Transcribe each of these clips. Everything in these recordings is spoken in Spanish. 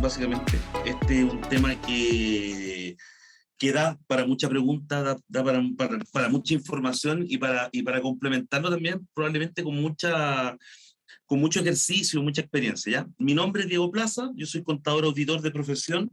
básicamente. Este es un tema que da para mucha pregunta, da para mucha información y para complementarlo también probablemente con mucho ejercicio, mucha experiencia, ¿ya? Mi nombre es Diego Plaza, yo soy contador auditor de profesión.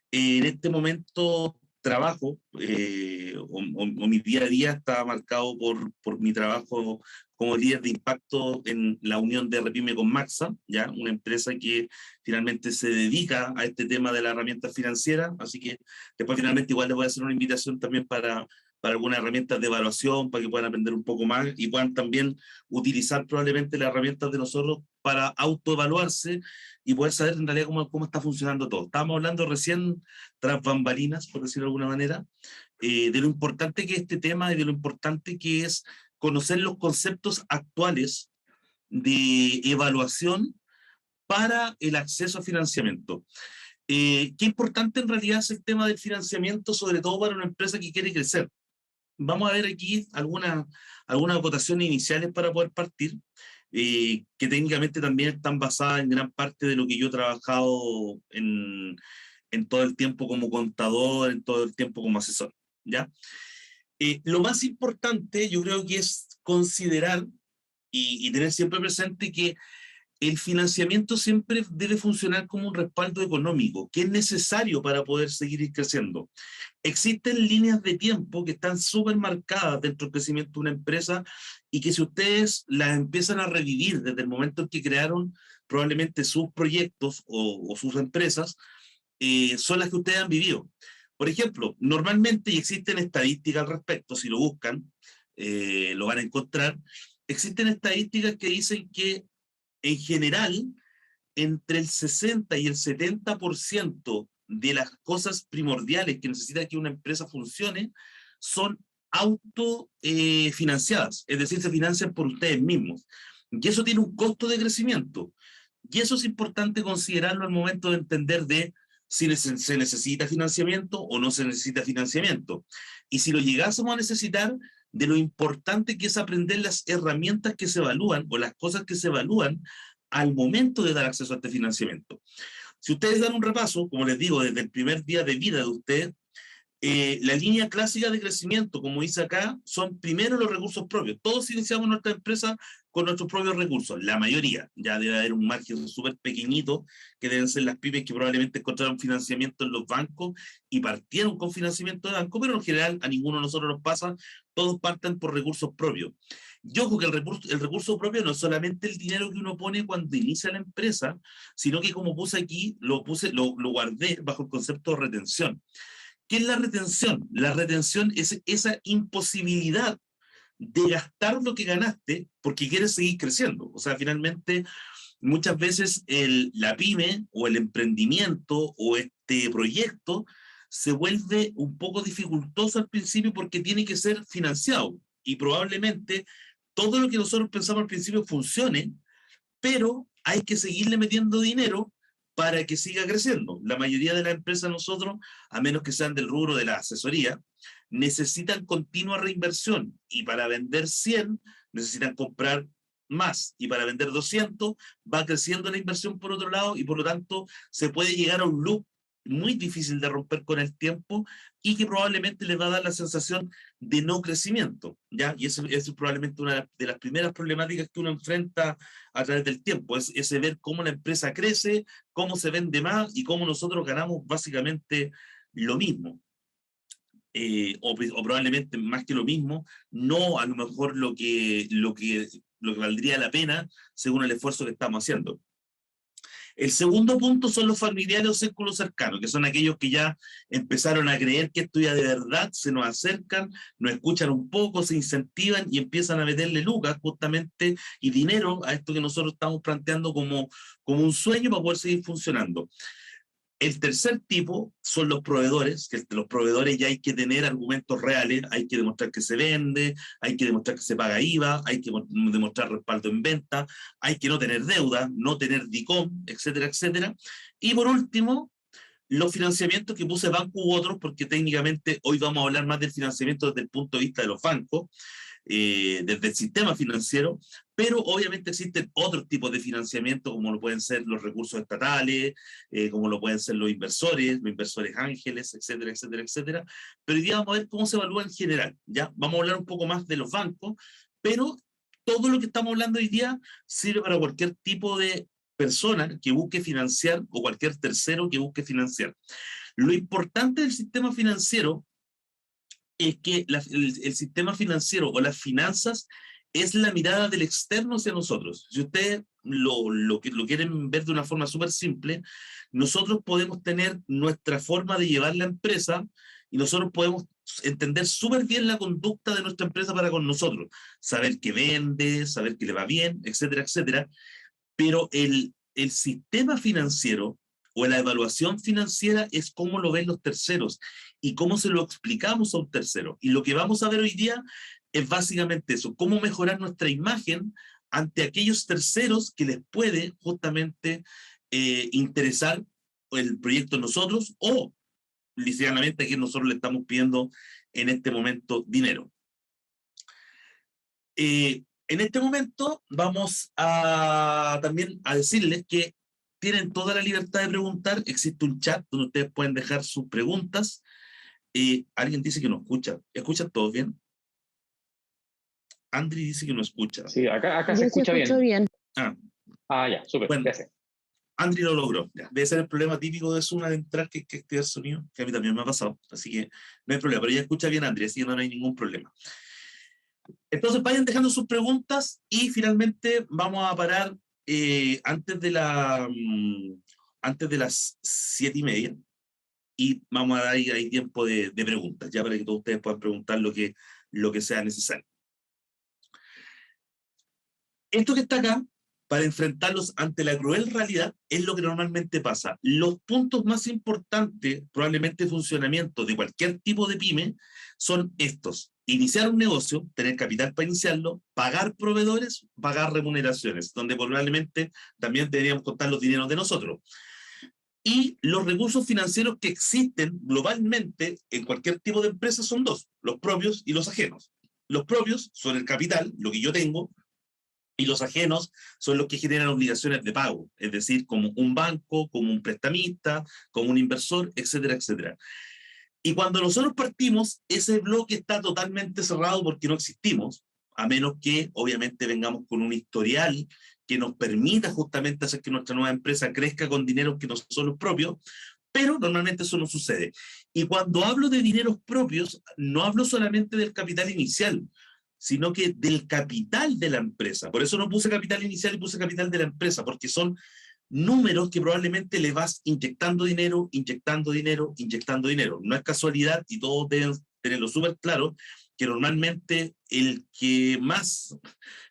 En este momento trabajo, o mi día a día está marcado por mi trabajo como líder de impacto en la unión de Repime con Maxa, ¿ya? Una empresa que finalmente se dedica a este tema de la herramienta financiera, así que después finalmente igual les voy a hacer una invitación también para algunas herramientas de evaluación, para que puedan aprender un poco más y puedan también utilizar probablemente las herramientas de nosotros para autoevaluarse y poder saber en realidad cómo está funcionando todo. Estábamos hablando recién, tras bambalinas, por decirlo de alguna manera, de lo importante que es este tema y de lo importante que es conocer los conceptos actuales de evaluación para el acceso a financiamiento. Qué importante en realidad es el tema del financiamiento, sobre todo para una empresa que quiere crecer. Vamos a ver aquí algunas votaciones iniciales para poder partir, que técnicamente también están basadas en gran parte de lo que yo he trabajado en todo el tiempo como contador, en todo el tiempo como asesor, ¿ya? Lo más importante yo creo que es considerar y tener siempre presente que el financiamiento siempre debe funcionar como un respaldo económico, que es necesario para poder seguir creciendo. Existen líneas de tiempo que están súper marcadas dentro del crecimiento de una empresa y que si ustedes las empiezan a revivir desde el momento en que crearon probablemente sus proyectos o sus empresas, son las que ustedes han vivido. Por ejemplo, normalmente, y existen estadísticas al respecto, si lo buscan, lo van a encontrar, existen estadísticas que dicen que en general, entre el 60 y el 70% de las cosas primordiales que necesita que una empresa funcione son autofinanciadas, es decir, se financian por ustedes mismos. Y eso tiene un costo de crecimiento. Y eso es importante considerarlo al momento de entender de si se necesita financiamiento o no se necesita financiamiento. Y si lo llegásemos a necesitar, de lo importante que es aprender las herramientas que se evalúan o las cosas que se evalúan al momento de dar acceso a este financiamiento. Si ustedes dan un repaso, como les digo, desde el primer día de vida de ustedes, la línea clásica de crecimiento, como dice acá, son primero los recursos propios. Todos iniciamos nuestra empresa con nuestros propios recursos, la mayoría. Ya debe haber un margen súper pequeñito, que deben ser las pymes que probablemente encontraron financiamiento en los bancos y partieron con financiamiento de banco, pero en general a ninguno de nosotros nos pasa, todos parten por recursos propios. Yo creo que el recurso propio no es solamente el dinero que uno pone cuando inicia la empresa, sino que como puse aquí, lo guardé bajo el concepto de retención. ¿Qué es la retención? La retención es esa imposibilidad de gastar lo que ganaste porque quieres seguir creciendo. O sea, finalmente, muchas veces la pyme o el emprendimiento o este proyecto se vuelve un poco dificultoso al principio porque tiene que ser financiado. Y probablemente todo lo que nosotros pensamos al principio funcione, pero hay que seguirle metiendo dinero para que siga creciendo. La mayoría de las empresas nosotros, a menos que sean del rubro de la asesoría, necesitan continua reinversión y para vender 100 necesitan comprar más y para vender 200 va creciendo la inversión por otro lado y por lo tanto se puede llegar a un loop muy difícil de romper con el tiempo y que probablemente les va a dar la sensación de no crecimiento, ¿ya? Y eso es probablemente una de las primeras problemáticas que uno enfrenta a través del tiempo, es ese ver cómo la empresa crece, cómo se vende más y cómo nosotros ganamos básicamente lo mismo. O probablemente más que lo mismo, no a lo mejor lo que valdría la pena según el esfuerzo que estamos haciendo. El segundo punto son los familiares o círculos cercanos, que son aquellos que ya empezaron a creer que esto ya de verdad, se nos acercan, nos escuchan un poco, se incentivan y empiezan a meterle lucas justamente y dinero a esto que nosotros estamos planteando como un sueño para poder seguir funcionando. El tercer tipo son los proveedores, que los proveedores ya hay que tener argumentos reales, hay que demostrar que se vende, hay que demostrar que se paga IVA, hay que demostrar respaldo en venta, hay que no tener deuda, no tener DICOM, etcétera, etcétera. Y por último, los financiamientos que puse banco u otros, porque técnicamente hoy vamos a hablar más del financiamiento desde el punto de vista de los bancos, desde el sistema financiero, pero obviamente existen otros tipos de financiamiento, como lo pueden ser los recursos estatales, como lo pueden ser los inversores ángeles, etcétera, etcétera, etcétera. Pero hoy día vamos a ver cómo se evalúa en general, ¿ya? Vamos a hablar un poco más de los bancos, pero todo lo que estamos hablando hoy día sirve para cualquier tipo de persona que busque financiar o cualquier tercero que busque financiar. Lo importante del sistema financiero es que el sistema financiero o las finanzas es la mirada del externo hacia nosotros. Si ustedes lo quieren ver de una forma súper simple, nosotros podemos tener nuestra forma de llevar la empresa y nosotros podemos entender súper bien la conducta de nuestra empresa para con nosotros, saber qué vende, saber que le va bien, etcétera, etcétera. Pero el sistema financiero o la evaluación financiera es cómo lo ven los terceros y cómo se lo explicamos a un tercero. Y lo que vamos a ver hoy día es básicamente eso, cómo mejorar nuestra imagen ante aquellos terceros que les puede justamente interesar el proyecto en nosotros o literalmente a quien nosotros le estamos pidiendo en este momento dinero. En este momento vamos a también a decirles que tienen toda la libertad de preguntar. Existe un chat donde ustedes pueden dejar sus preguntas. Alguien dice que no escucha. ¿Escuchan todos bien? Andri dice que no escucha. Sí, acá se escucha bien. Ya, súper, bueno, gracias. Andri lo logró. Ya. Debe ser el problema típico de Zoom al entrar que activar sonido, que a mí también me ha pasado. Así que no hay problema, pero ella escucha bien a Andri, así que no hay ningún problema. Entonces vayan dejando sus preguntas y finalmente vamos a parar antes de las 7:30 y vamos a dar ahí tiempo de preguntas, ya para que todos ustedes puedan preguntar lo que sea necesario. Esto que está acá, para enfrentarlos ante la cruel realidad, es lo que normalmente pasa. Los puntos más importantes, probablemente, de funcionamiento de cualquier tipo de pyme, son estos. Iniciar un negocio, tener capital para iniciarlo, pagar proveedores, pagar remuneraciones, donde probablemente también deberíamos contar los dineros de nosotros. Y los recursos financieros que existen globalmente en cualquier tipo de empresa son dos, los propios y los ajenos. Los propios son el capital, lo que yo tengo, y los ajenos son los que generan obligaciones de pago, es decir, como un banco, como un prestamista, como un inversor, etcétera, etcétera. Y cuando nosotros partimos, ese bloque está totalmente cerrado porque no existimos, a menos que obviamente vengamos con un historial que nos permita justamente hacer que nuestra nueva empresa crezca con dinero que no son los propios, pero normalmente eso no sucede. Y cuando hablo de dineros propios, no hablo solamente del capital inicial, sino que del capital de la empresa. Por eso no puse capital inicial y puse capital de la empresa, porque son números que probablemente le vas inyectando dinero, inyectando dinero, inyectando dinero. No es casualidad y todos deben tenerlo súper claro que normalmente el que más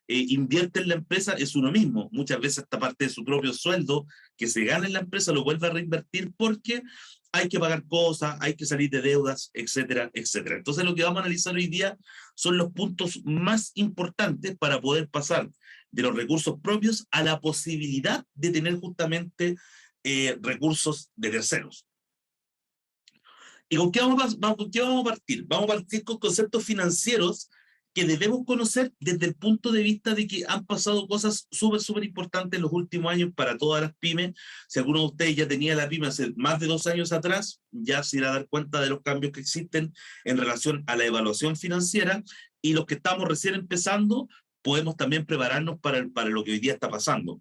invierte en la empresa es uno mismo. Muchas veces esta parte de su propio sueldo que se gana en la empresa lo vuelve a reinvertir porque hay que pagar cosas, hay que salir de deudas, etcétera, etcétera. Entonces lo que vamos a analizar hoy día son los puntos más importantes para poder pasar de los recursos propios a la posibilidad de tener justamente recursos de terceros. ¿Y con qué vamos a partir? Vamos a partir con conceptos financieros que debemos conocer desde el punto de vista de que han pasado cosas súper importantes en los últimos años para todas las pymes. Si alguno de ustedes ya tenía la pyme hace más de 2 años atrás, ya se irá a dar cuenta de los cambios que existen en relación a la evaluación financiera, y los que estamos recién empezando, podemos también prepararnos para lo que hoy día está pasando.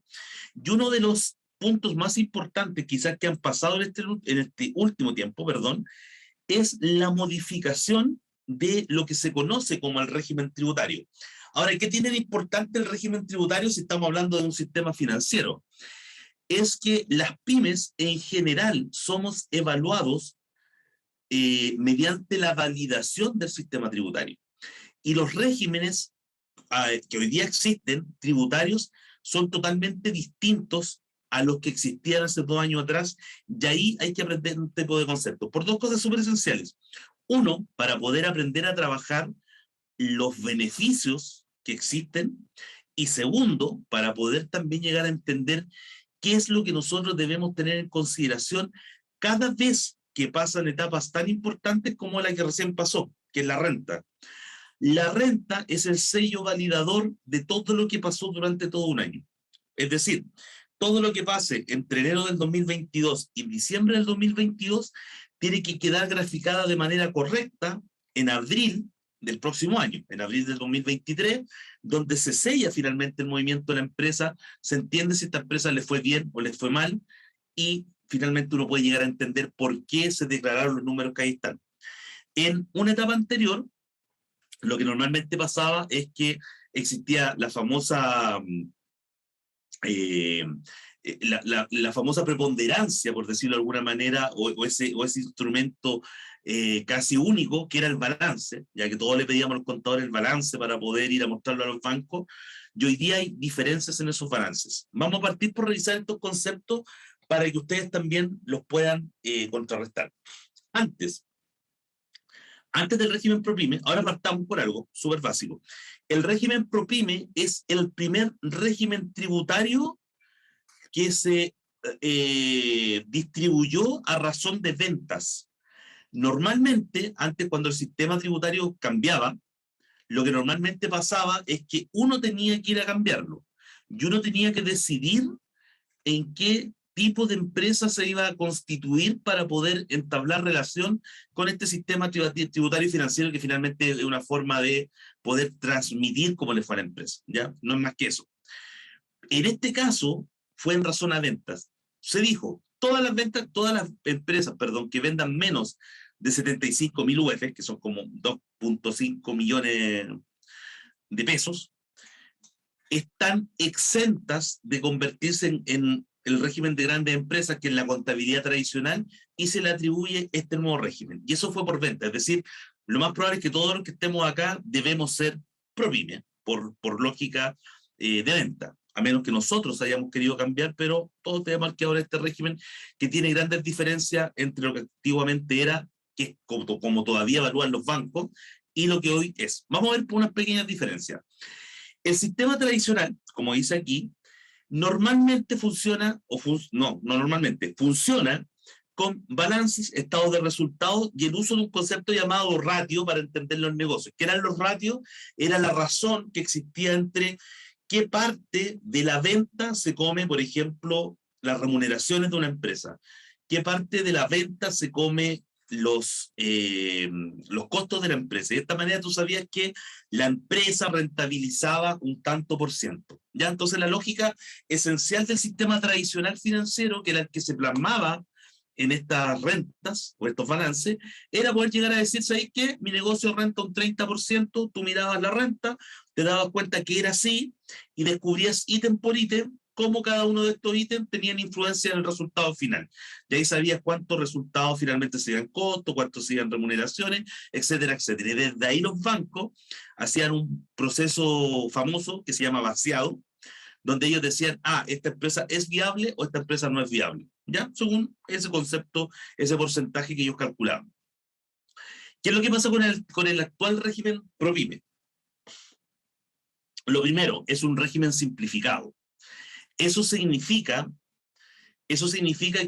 Y uno de los puntos más importantes quizás que han pasado en este último tiempo, es la modificación de lo que se conoce como el régimen tributario. Ahora, ¿qué tiene de importante el régimen tributario si estamos hablando de un sistema financiero? Es que las pymes en general somos evaluados mediante la validación del sistema tributario. Y los regímenes que hoy día existen, tributarios, son totalmente distintos a los que existían hace 2 años atrás, y ahí hay que aprender un tipo de conceptos, por 2 cosas súper esenciales. Uno, para poder aprender a trabajar los beneficios que existen, y segundo, para poder también llegar a entender qué es lo que nosotros debemos tener en consideración cada vez que pasan etapas tan importantes como la que recién pasó, que es la renta. La renta es el sello validador de todo lo que pasó durante todo un año. Es decir, todo lo que pase entre enero del 2022 y diciembre del 2022 tiene que quedar graficada de manera correcta en abril del próximo año, en abril del 2023, donde se sella finalmente el movimiento de la empresa, se entiende si esta empresa le fue bien o le fue mal, y finalmente uno puede llegar a entender por qué se declararon los números que ahí están. En una etapa anterior, lo que normalmente pasaba es que existía la famosa la famosa preponderancia, por decirlo de alguna manera, o ese instrumento casi único, que era el balance, ya que todos le pedíamos a los contadores el balance para poder ir a mostrarlo a los bancos, y hoy día hay diferencias en esos balances. Vamos a partir por revisar estos conceptos para que ustedes también los puedan contrarrestar. Antes del régimen ProPyme, ahora partamos por algo súper básico. El régimen ProPyme es el primer régimen tributario que se distribuyó a razón de ventas. Normalmente, antes cuando el sistema tributario cambiaba, lo que normalmente pasaba es que uno tenía que ir a cambiarlo y uno tenía que decidir en qué tipo de empresa se iba a constituir para poder entablar relación con este sistema tributario y financiero, que finalmente es una forma de poder transmitir cómo le fue a la empresa, ¿ya? No es más que eso. En este caso, fue en razón a ventas. Se dijo, todas las empresas, que vendan menos de 75.000 UF, que son como 2.5 millones de pesos, están exentas de convertirse en el régimen de grandes empresas, que es la contabilidad tradicional, y se le atribuye este nuevo régimen. Y eso fue por venta, es decir, lo más probable es que todos los que estemos acá debemos ser ProPyme, por lógica de venta, a menos que nosotros hayamos querido cambiar, pero todos tenemos que ahora este régimen que tiene grandes diferencias entre lo que antiguamente era, que es como todavía evalúan los bancos, y lo que hoy es. Vamos a ver unas pequeñas diferencias. El sistema tradicional, como dice aquí, normalmente funciona, funciona con balances, estados de resultados y el uso de un concepto llamado ratio para entender los negocios. ¿Qué eran los ratios? Era la razón que existía entre qué parte de la venta se come, por ejemplo, las remuneraciones de una empresa, qué parte de la venta se come los costos de la empresa. Y de esta manera tú sabías que la empresa rentabilizaba un tanto por ciento. ¿Ya? Entonces la lógica esencial del sistema tradicional financiero, que era el que se plasmaba en estas rentas o estos balances, era poder llegar a decir, ¿sabes qué? Mi negocio renta un 30%, tú mirabas la renta, te dabas cuenta que era así y descubrías ítem por ítem cómo cada uno de estos ítems tenían influencia en el resultado final. Y ahí sabías cuántos resultados finalmente se iban costos, cuántos se iban remuneraciones, etcétera, etcétera. Y desde ahí los bancos hacían un proceso famoso que se llama vaciado, donde ellos decían, esta empresa es viable o esta empresa no es viable, ¿ya? Según ese concepto, ese porcentaje que ellos calculaban. ¿Qué es lo que pasa con el actual régimen ProPyme? Lo primero, es un régimen simplificado. Eso significa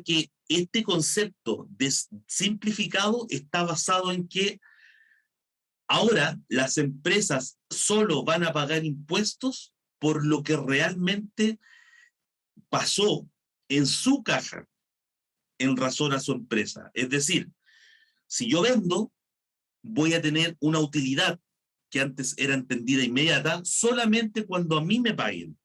que este concepto de simplificado está basado en que ahora las empresas solo van a pagar impuestos por lo que realmente pasó en su caja en razón a su empresa. Es decir, si yo vendo, voy a tener una utilidad que antes era entendida inmediata solamente cuando a mí me paguen.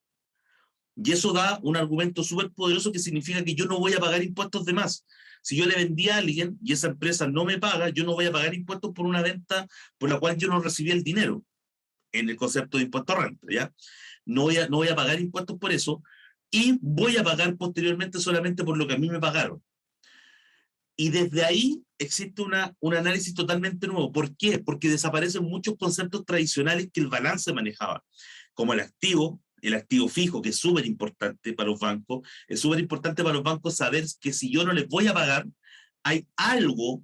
Y eso da un argumento súper poderoso que significa que yo no voy a pagar impuestos de más. Si yo le vendí a alguien y esa empresa no me paga, yo no voy a pagar impuestos por una venta por la cual yo no recibí el dinero, en el concepto de impuesto a renta, ¿ya? No voy a pagar impuestos por eso, y voy a pagar posteriormente solamente por lo que a mí me pagaron. Y desde ahí existe un análisis totalmente nuevo. ¿Por qué? Porque desaparecen muchos conceptos tradicionales que el balance manejaba, como el activo fijo, que es súper importante para los bancos. Es súper importante para los bancos saber que si yo no les voy a pagar, hay algo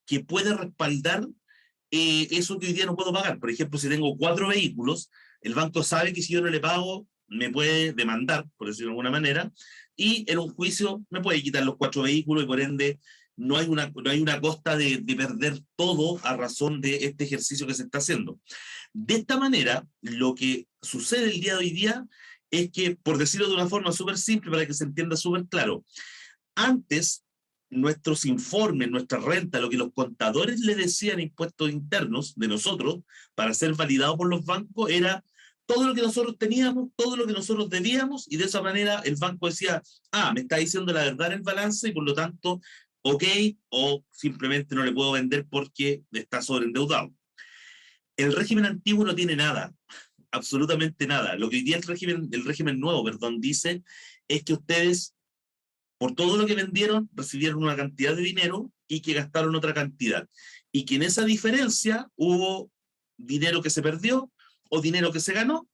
que puede respaldar eso que hoy día no puedo pagar. Por ejemplo, si tengo 4 vehículos, el banco sabe que si yo no le pago, me puede demandar, por decirlo de alguna manera, y en un juicio me puede quitar los 4 vehículos y por ende no hay una costa de perder todo a razón de este ejercicio que se está haciendo. De esta manera, lo que sucede el día de hoy día es que, por decirlo de una forma súper simple para que se entienda súper claro, antes nuestros informes, nuestra renta, lo que los contadores le decían impuestos internos de nosotros para ser validados por los bancos era todo lo que nosotros teníamos, todo lo que nosotros debíamos, y de esa manera el banco decía, me está diciendo la verdad en el balance y por lo tanto, ok, o simplemente no le puedo vender porque está sobreendeudado. El régimen antiguo no tiene nada, absolutamente nada. Lo que hoy día el régimen nuevo, perdón, dice es que ustedes, por todo lo que vendieron, recibieron una cantidad de dinero y que gastaron otra cantidad. Y que en esa diferencia hubo dinero que se perdió o dinero que se ganó,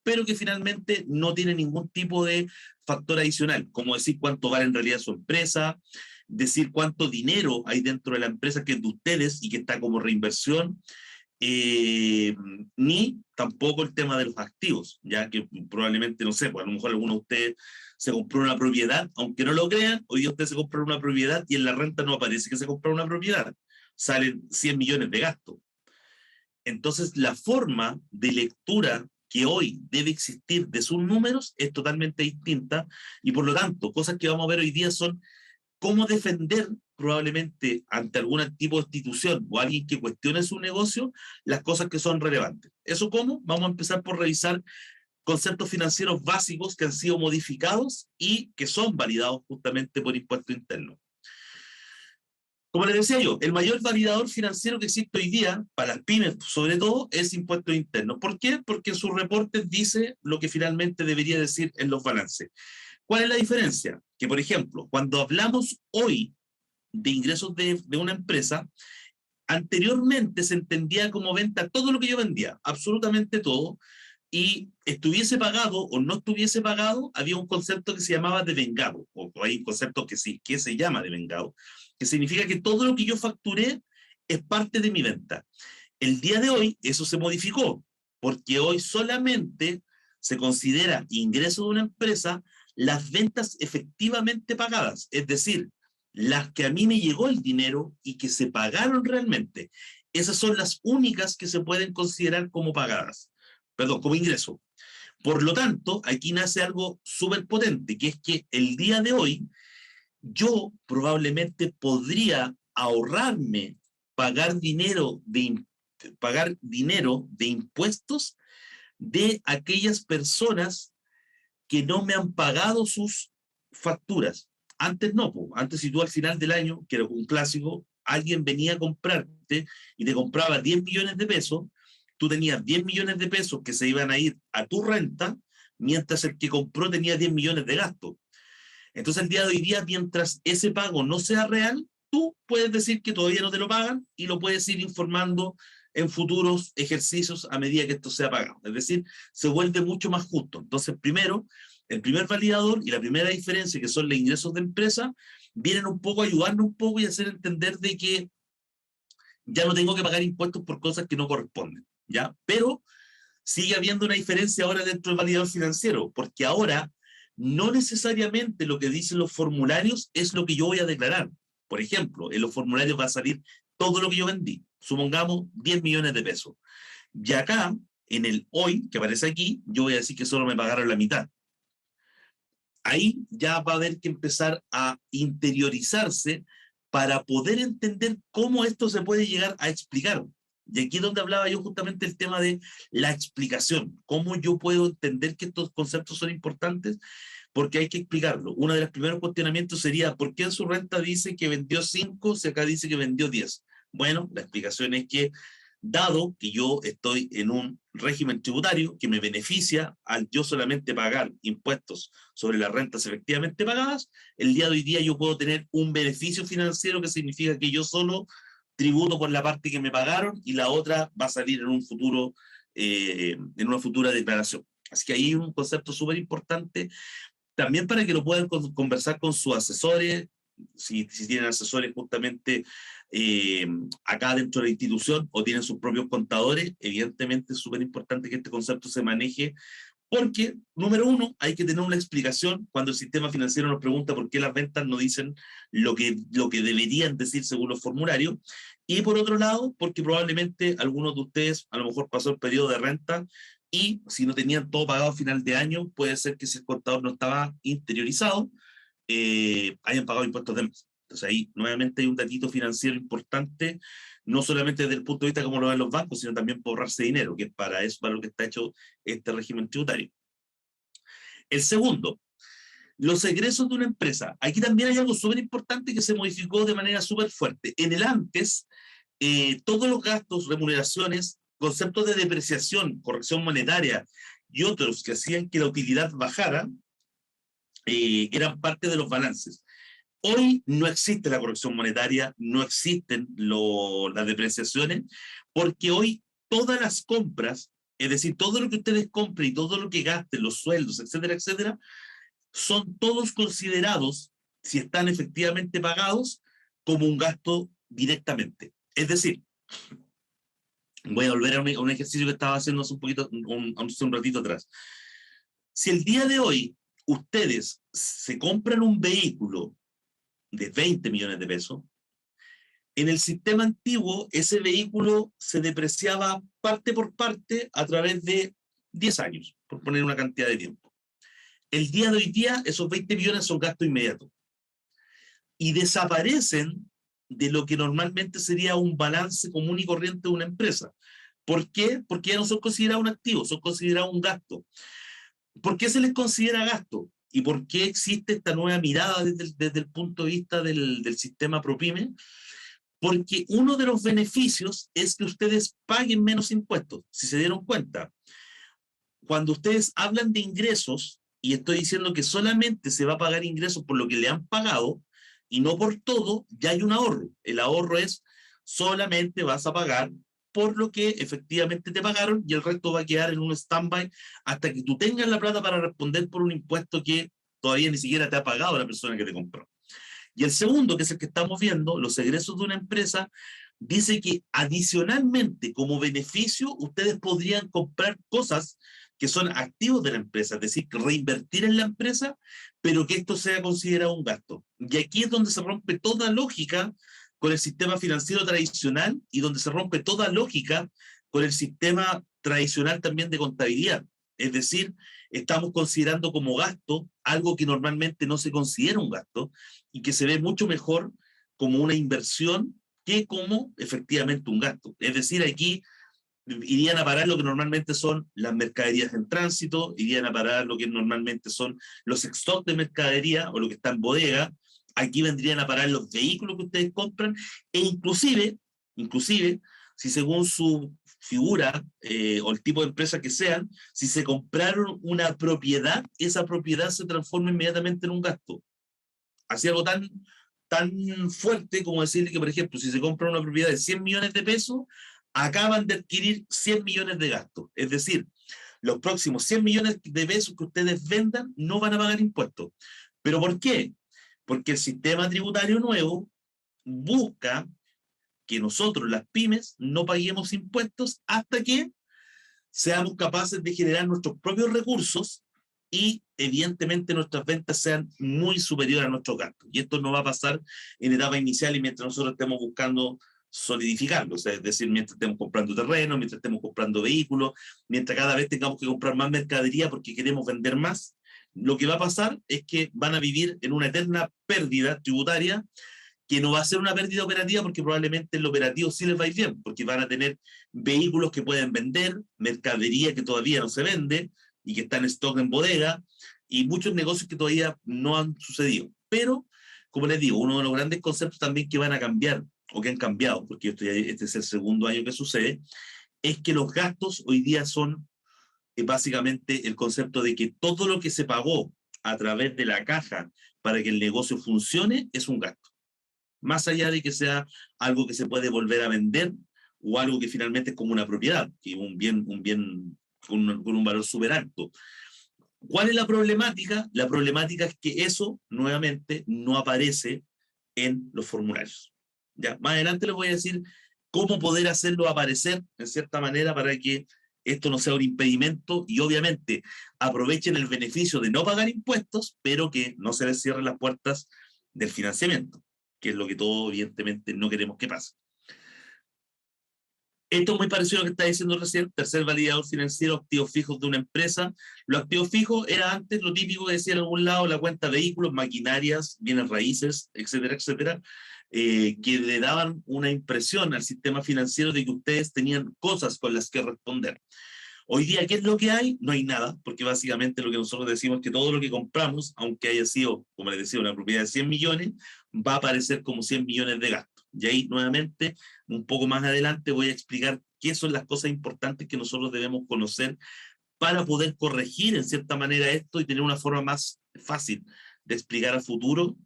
pero que finalmente no tiene ningún tipo de factor adicional, como decir cuánto vale en realidad su empresa, decir cuánto dinero hay dentro de la empresa que es de ustedes y que está como reinversión, ni tampoco el tema de los activos, ya que probablemente, no sé, pues a lo mejor alguno de ustedes se compró una propiedad, aunque no lo crean, hoy día ustedes se compran una propiedad y en la renta no aparece que se compró una propiedad, salen 100 millones de gasto. Entonces, la forma de lectura que hoy debe existir de sus números es totalmente distinta y por lo tanto, cosas que vamos a ver hoy día son cómo defender probablemente ante algún tipo de institución o alguien que cuestione su negocio las cosas que son relevantes. ¿Eso cómo? Vamos a empezar por revisar conceptos financieros básicos que han sido modificados y que son validados justamente por impuesto interno. Como les decía yo, el mayor validador financiero que existe hoy día, para las pymes sobre todo, es impuestos internos. ¿Por qué? Porque en sus reportes dice lo que finalmente debería decir en los balances. ¿Cuál es la diferencia? Que, por ejemplo, cuando hablamos hoy de ingresos de una empresa, anteriormente se entendía como venta todo lo que yo vendía, absolutamente todo, y estuviese pagado o no estuviese pagado, había un concepto que se llamaba devengado, o hay un concepto que sí, que se llama devengado, que significa que todo lo que yo facturé es parte de mi venta. El día de hoy eso se modificó, porque hoy solamente se considera ingreso de una empresa las ventas efectivamente pagadas, es decir, las que a mí me llegó el dinero y que se pagaron realmente. Esas son las únicas que se pueden considerar como pagadas, perdón, como ingreso. Por lo tanto, aquí nace algo súper potente, que es que el día de hoy yo probablemente podría ahorrarme pagar dinero de impuestos de aquellas personas que no me han pagado sus facturas. Antes no, antes si tú al final del año, que era un clásico, alguien venía a comprarte y te compraba 10 millones de pesos, tú tenías 10 millones de pesos que se iban a ir a tu renta, mientras el que compró tenía 10 millones de gastos. Entonces el día de hoy día, mientras ese pago no sea real, tú puedes decir que todavía no te lo pagan y lo puedes ir informando en futuros ejercicios a medida que esto sea pagado. Es decir, se vuelve mucho más justo. Entonces, primero, el primer validador y la primera diferencia, que son los ingresos de empresa, vienen un poco a ayudarnos un poco y hacer entender de que ya no tengo que pagar impuestos por cosas que no corresponden, ¿ya? Pero sigue habiendo una diferencia ahora dentro del validador financiero, porque ahora no necesariamente lo que dicen los formularios es lo que yo voy a declarar. Por ejemplo, en los formularios va a salir todo lo que yo vendí, supongamos 10 millones de pesos. Y acá, en el hoy, que aparece aquí, yo voy a decir que solo me pagaron la mitad. Ahí ya va a haber que empezar a interiorizarse para poder entender cómo esto se puede llegar a explicar. Y aquí es donde hablaba yo justamente el tema de la explicación, cómo yo puedo entender que estos conceptos son importantes, porque hay que explicarlo. Uno de los primeros cuestionamientos sería, ¿por qué en su renta dice que vendió 5 si acá dice que vendió 10? Bueno, la explicación es que dado que yo estoy en un régimen tributario que me beneficia al yo solamente pagar impuestos sobre las rentas efectivamente pagadas, el día de hoy día yo puedo tener un beneficio financiero que significa que yo solo tributo por la parte que me pagaron y la otra va a salir en un futuro, en una futura declaración. Así que ahí hay un concepto súper importante, también para que lo puedan conversar con sus asesores, si tienen asesores justamente acá dentro de la institución o tienen sus propios contadores. Evidentemente es súper importante que este concepto se maneje Porque, número uno, hay que tener una explicación cuando el sistema financiero nos pregunta por qué las ventas no dicen lo que deberían decir según los formularios. Y por otro lado, porque probablemente algunos de ustedes a lo mejor pasó el periodo de renta y si no tenían todo pagado a final de año, puede ser que si el contador no estaba interiorizado, hayan pagado impuestos de más. Entonces ahí nuevamente hay un datito financiero importante, no solamente desde el punto de vista como lo ven los bancos, sino también por ahorrarse dinero, que es para eso, para lo que está hecho este régimen tributario. El segundo, los egresos de una empresa. Aquí también hay algo súper importante que se modificó de manera súper fuerte. En el antes, todos los gastos, remuneraciones, conceptos de depreciación, corrección monetaria y otros que hacían que la utilidad bajara, eran parte de los balances. Hoy no existe la corrección monetaria, no existen las depreciaciones, porque hoy todas las compras, es decir, todo lo que ustedes compren y todo lo que gasten, los sueldos, etcétera, etcétera, son todos considerados, si están efectivamente pagados, como un gasto directamente. Es decir, voy a volver a un ejercicio que estaba haciendo hace un ratito atrás. Si el día de hoy ustedes se compran un vehículo de 20 millones de pesos, en el sistema antiguo ese vehículo se depreciaba parte por parte a través de 10 años, por poner una cantidad de tiempo. El día de hoy día esos 20 millones son gasto inmediato y desaparecen de lo que normalmente sería un balance común y corriente de una empresa. ¿Por qué? Porque ya no son considerados un activo, son considerados un gasto. ¿Por qué se les considera gasto? ¿Y por qué existe esta nueva mirada desde el punto de vista del sistema ProPyme? Porque uno de los beneficios es que ustedes paguen menos impuestos. Si se dieron cuenta, cuando ustedes hablan de ingresos, y estoy diciendo que solamente se va a pagar ingresos por lo que le han pagado, y no por todo, ya hay un ahorro. El ahorro es solamente vas a pagar por lo que efectivamente te pagaron y el resto va a quedar en un stand-by hasta que tú tengas la plata para responder por un impuesto que todavía ni siquiera te ha pagado la persona que te compró. Y el segundo, que es el que estamos viendo, los egresos de una empresa, dice que adicionalmente, como beneficio, ustedes podrían comprar cosas que son activos de la empresa, es decir, reinvertir en la empresa, pero que esto sea considerado un gasto. Y aquí es donde se rompe toda lógica con el sistema financiero tradicional y donde se rompe toda lógica con el sistema tradicional también de contabilidad. Es decir, estamos considerando como gasto algo que normalmente no se considera un gasto y que se ve mucho mejor como una inversión que como efectivamente un gasto. Es decir, aquí irían a parar lo que normalmente son las mercaderías en tránsito, irían a parar lo que normalmente son los stocks de mercadería o lo que está en bodega, aquí vendrían a parar los vehículos que ustedes compran e inclusive, si según su figura o el tipo de empresa que sean, si se compraron una propiedad, esa propiedad se transforma inmediatamente en un gasto. Así algo tan fuerte como decirle que, por ejemplo, si se compra una propiedad de 100 millones de pesos, acaban de adquirir 100 millones de gastos. Es decir, los próximos 100 millones de pesos que ustedes vendan no van a pagar impuestos. ¿Pero por qué? Porque el sistema tributario nuevo busca que nosotros, las pymes, no paguemos impuestos hasta que seamos capaces de generar nuestros propios recursos y evidentemente nuestras ventas sean muy superiores a nuestros gastos. Y esto no va a pasar en etapa inicial y mientras nosotros estemos buscando solidificarlo, o sea, es decir, mientras estemos comprando terreno, mientras estemos comprando vehículos, mientras cada vez tengamos que comprar más mercadería porque queremos vender más, lo que va a pasar es que van a vivir en una eterna pérdida tributaria que no va a ser una pérdida operativa porque probablemente el operativo sí les va a ir bien, porque van a tener vehículos que pueden vender, mercadería que todavía no se vende y que está en stock en bodega, y muchos negocios que todavía no han sucedido. Pero, como les digo, uno de los grandes conceptos también que van a cambiar, o que han cambiado, porque este es el segundo año que sucede, es que los gastos hoy día son básicamente el concepto de que todo lo que se pagó a través de la caja para que el negocio funcione es un gasto, más allá de que sea algo que se puede volver a vender o algo que finalmente es como una propiedad, que es un bien con un valor súper alto. ¿Cuál es la problemática? La problemática es que eso, nuevamente, no aparece en los formularios. ¿Ya? Más adelante les voy a decir cómo poder hacerlo aparecer, en cierta manera, para que esto no sea un impedimento y obviamente aprovechen el beneficio de no pagar impuestos, pero que no se les cierren las puertas del financiamiento, que es lo que todos evidentemente no queremos que pase. Esto es muy parecido a lo que está diciendo recién, tercer validador financiero, activos fijos de una empresa. Los activos fijos era antes lo típico que decía en algún lado, la cuenta vehículos, maquinarias, bienes raíces, etcétera, etcétera, que le daban una impresión al sistema financiero de que ustedes tenían cosas con las que responder. Hoy día, ¿qué es lo que hay? No hay nada, porque básicamente lo que nosotros decimos es que todo lo que compramos, aunque haya sido, como les decía, una propiedad de 100 millones, va a aparecer como 100 millones de gastos. Y ahí, nuevamente, un poco más adelante voy a explicar qué son las cosas importantes que nosotros debemos conocer para poder corregir, en cierta manera, esto y tener una forma más fácil de explicar al futuro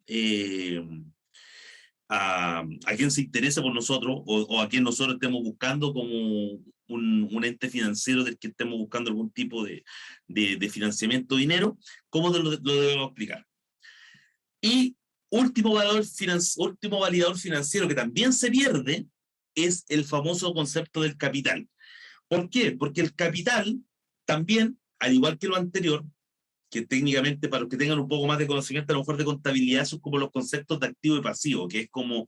a quien se interese por nosotros o a quien nosotros estemos buscando como un ente financiero del que estemos buscando algún tipo de financiamiento, dinero, cómo lo debemos explicar. Y último validador financiero que también se pierde es el famoso concepto del capital. ¿Por qué? Porque el capital también, al igual que lo anterior, que técnicamente para los que tengan un poco más de conocimiento a lo mejor de contabilidad son como los conceptos de activo y pasivo, que es como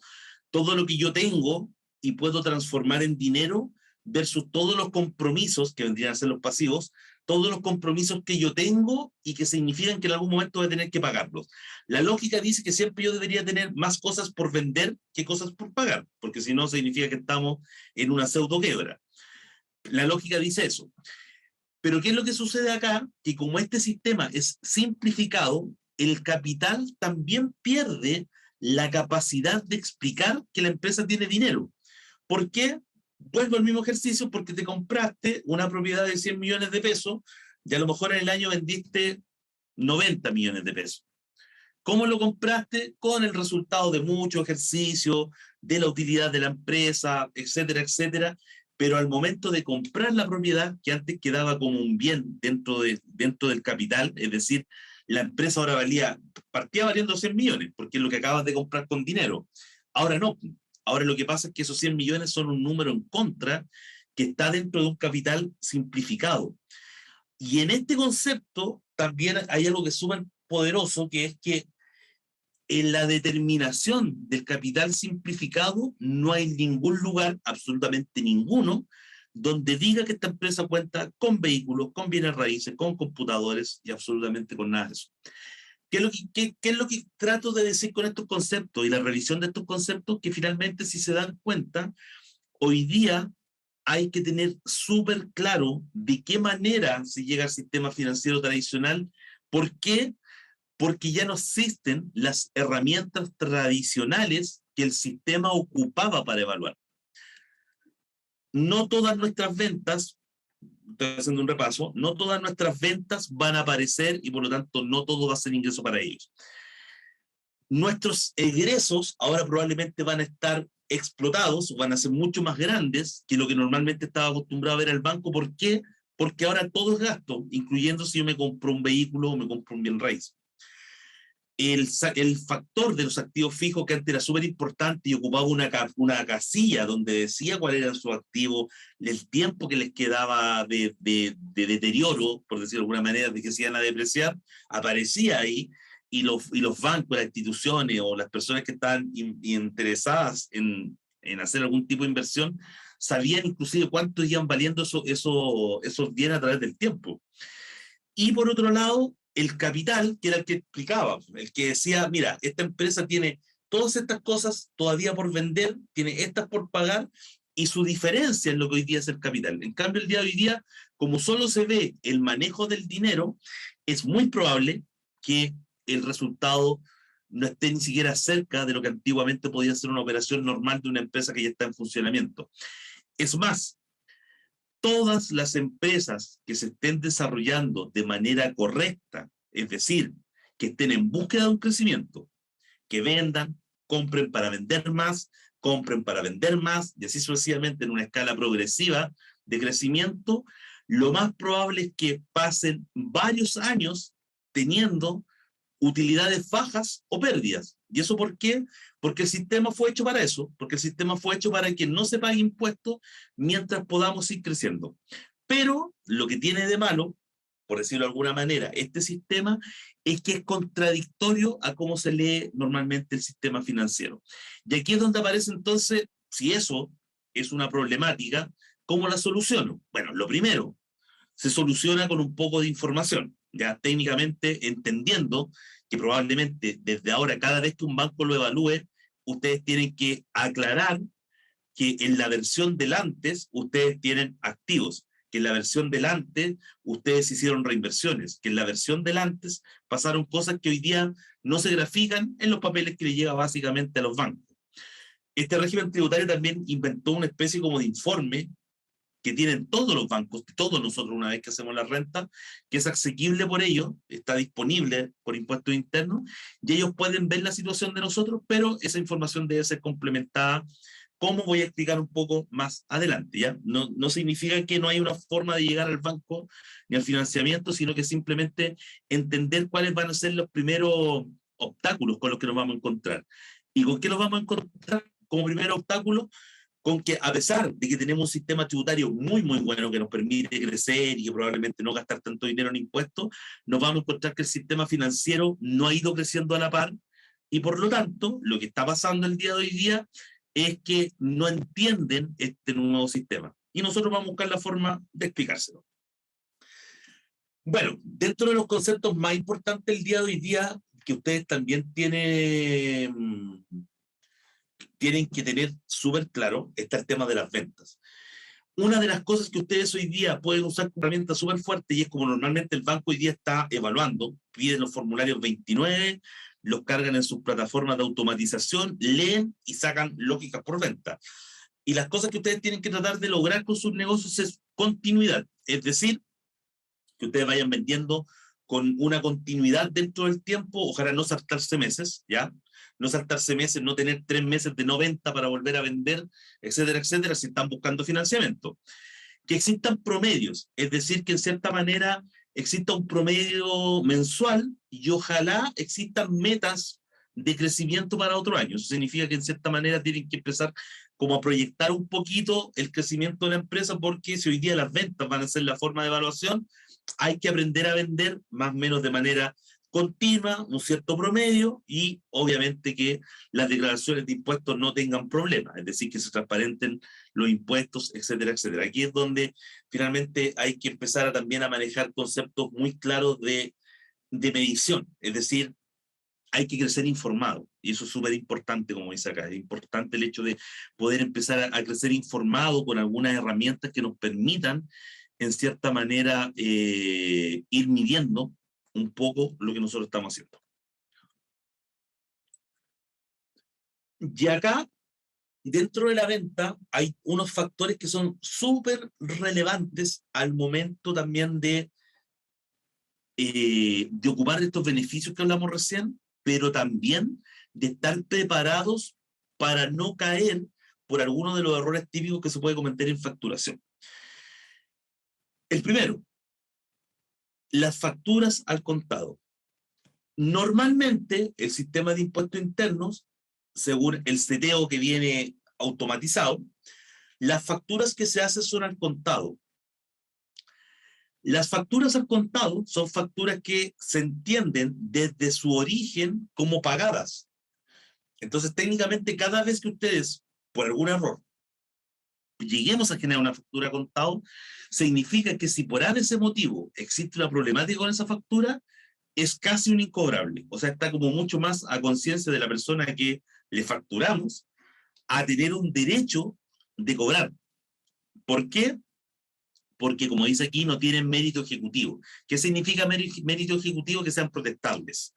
todo lo que yo tengo y puedo transformar en dinero versus todos los compromisos, que vendrían a ser los pasivos, todos los compromisos que yo tengo y que significan que en algún momento voy a tener que pagarlos. La lógica dice que siempre yo debería tener más cosas por vender que cosas por pagar, porque si no significa que estamos en una pseudo quiebra. La lógica dice eso. Pero ¿qué es lo que sucede acá? Que como este sistema es simplificado, el capital también pierde la capacidad de explicar que la empresa tiene dinero. ¿Por qué? Vuelvo al mismo ejercicio, porque te compraste una propiedad de 100 millones de pesos y a lo mejor en el año vendiste 90 millones de pesos. ¿Cómo lo compraste? Con el resultado de mucho ejercicio, de la utilidad de la empresa, etcétera, etcétera. Pero al momento de comprar la propiedad, que antes quedaba como un bien dentro del capital, es decir, la empresa ahora partía valiendo 100 millones, porque es lo que acabas de comprar con dinero. Ahora no. Ahora lo que pasa es que esos 100 millones son un número en contra que está dentro de un capital simplificado. Y en este concepto también hay algo que es súper poderoso, que es que en la determinación del capital simplificado no hay ningún lugar, absolutamente ninguno, donde diga que esta empresa cuenta con vehículos, con bienes raíces, con computadores y absolutamente con nada de eso. ¿Qué es lo que trato de decir con estos conceptos y la revisión de estos conceptos? Que finalmente, si se dan cuenta, hoy día hay que tener súper claro de qué manera se llega al sistema financiero tradicional. ¿Por qué? Porque ya no existen las herramientas tradicionales que el sistema ocupaba para evaluar. No todas nuestras ventas, estoy haciendo un repaso, no todas nuestras ventas van a aparecer y por lo tanto no todo va a ser ingreso para ellos. Nuestros egresos ahora probablemente van a estar explotados, van a ser mucho más grandes que lo que normalmente estaba acostumbrado a ver al banco. ¿Por qué? Porque ahora todo es gasto, incluyendo si yo me compro un vehículo o me compro un bien raíz. El factor de los activos fijos, que antes era súper importante y ocupaba una casilla donde decía cuál era su activo, el tiempo que les quedaba de deterioro, por decirlo de alguna manera, de que se iban a depreciar, aparecía ahí, y los bancos, las instituciones o las personas que estaban interesadas en hacer algún tipo de inversión, sabían inclusive cuánto iban valiendo esos bienes a través del tiempo. Y por otro lado, el capital, que era el que explicaba, el que decía, mira, esta empresa tiene todas estas cosas todavía por vender, tiene estas por pagar, y su diferencia es lo que hoy día es el capital. En cambio, el día de hoy día, como solo se ve el manejo del dinero, es muy probable que el resultado no esté ni siquiera cerca de lo que antiguamente podía ser una operación normal de una empresa que ya está en funcionamiento. Es más, todas las empresas que se estén desarrollando de manera correcta, es decir, que estén en búsqueda de un crecimiento, que vendan, compren para vender más, compren para vender más, y así sucesivamente en una escala progresiva de crecimiento, lo más probable es que pasen varios años teniendo utilidades bajas o pérdidas. ¿Y eso por qué? Porque el sistema fue hecho para eso, porque el sistema fue hecho para que no se pague impuestos mientras podamos ir creciendo. Pero lo que tiene de malo, por decirlo de alguna manera, este sistema es que es contradictorio a cómo se lee normalmente el sistema financiero. Y aquí es donde aparece entonces, si eso es una problemática, ¿cómo la soluciono? Bueno, lo primero, se soluciona con un poco de información, ya técnicamente entendiendo que probablemente desde ahora, cada vez que un banco lo evalúe, ustedes tienen que aclarar que en la versión del antes ustedes tienen activos, que en la versión del antes ustedes hicieron reinversiones, que en la versión del antes pasaron cosas que hoy día no se grafican en los papeles que le llega básicamente a los bancos. Este régimen tributario también inventó una especie como de informe que tienen todos los bancos, todos nosotros una vez que hacemos la renta, que es asequible por ellos, está disponible por impuestos internos, y ellos pueden ver la situación de nosotros, pero esa información debe ser complementada, como voy a explicar un poco más adelante, ¿ya? No significa que no hay una forma de llegar al banco ni al financiamiento, sino que simplemente entender cuáles van a ser los primeros obstáculos con los que nos vamos a encontrar. ¿Y con qué nos vamos a encontrar como primer obstáculo? Con que a pesar de que tenemos un sistema tributario muy, muy bueno que nos permite crecer y que probablemente no gastar tanto dinero en impuestos, nos vamos a encontrar que el sistema financiero no ha ido creciendo a la par y por lo tanto lo que está pasando el día de hoy día es que no entienden este nuevo sistema. Y nosotros vamos a buscar la forma de explicárselo. Bueno, dentro de los conceptos más importantes el día de hoy día, que ustedes también tienen que tener súper claro, está el tema de las ventas. Una de las cosas que ustedes hoy día pueden usar como herramienta súper fuerte, y es como normalmente el banco hoy día está evaluando, piden los formularios 29, los cargan en sus plataformas de automatización, leen y sacan lógicas por venta. Y las cosas que ustedes tienen que tratar de lograr con sus negocios es continuidad, es decir, que ustedes vayan vendiendo con una continuidad dentro del tiempo, ojalá no saltarse meses, ¿ya? No saltarse meses, no tener 3 meses de no venta para volver a vender, etcétera, etcétera, si están buscando financiamiento. Que existan promedios, es decir, que en cierta manera exista un promedio mensual y ojalá existan metas de crecimiento para otro año. Eso significa que en cierta manera tienen que empezar como a proyectar un poquito el crecimiento de la empresa, porque si hoy día las ventas van a ser la forma de evaluación, hay que aprender a vender más o menos de manera continua, un cierto promedio, y obviamente que las declaraciones de impuestos no tengan problemas, es decir, que se transparenten los impuestos, etcétera, etcétera. Aquí es donde finalmente hay que empezar también a manejar conceptos muy claros de medición, es decir, hay que crecer informado, y eso es súper importante, como dice acá, es importante el hecho de poder empezar a crecer informado con algunas herramientas que nos permitan, en cierta manera, ir midiendo un poco lo que nosotros estamos haciendo. Y acá, dentro de la venta, hay unos factores que son súper relevantes al momento también de ocupar estos beneficios que hablamos recién, pero también de estar preparados para no caer por alguno de los errores típicos que se puede cometer en facturación. El primero, las facturas al contado. Normalmente, el sistema de impuestos internos, según el seteo que viene automatizado, las facturas que se hacen son al contado. Las facturas al contado son facturas que se entienden desde su origen como pagadas. Entonces, técnicamente, cada vez que ustedes, por algún error, lleguemos a generar una factura a contado, significa que si por ese motivo existe una problemática con esa factura, es casi un incobrable. O sea, está como mucho más a conciencia de la persona que le facturamos a tener un derecho de cobrar. ¿Por qué? Porque, como dice aquí, no tienen mérito ejecutivo. ¿Qué significa mérito ejecutivo? Que sean protestables.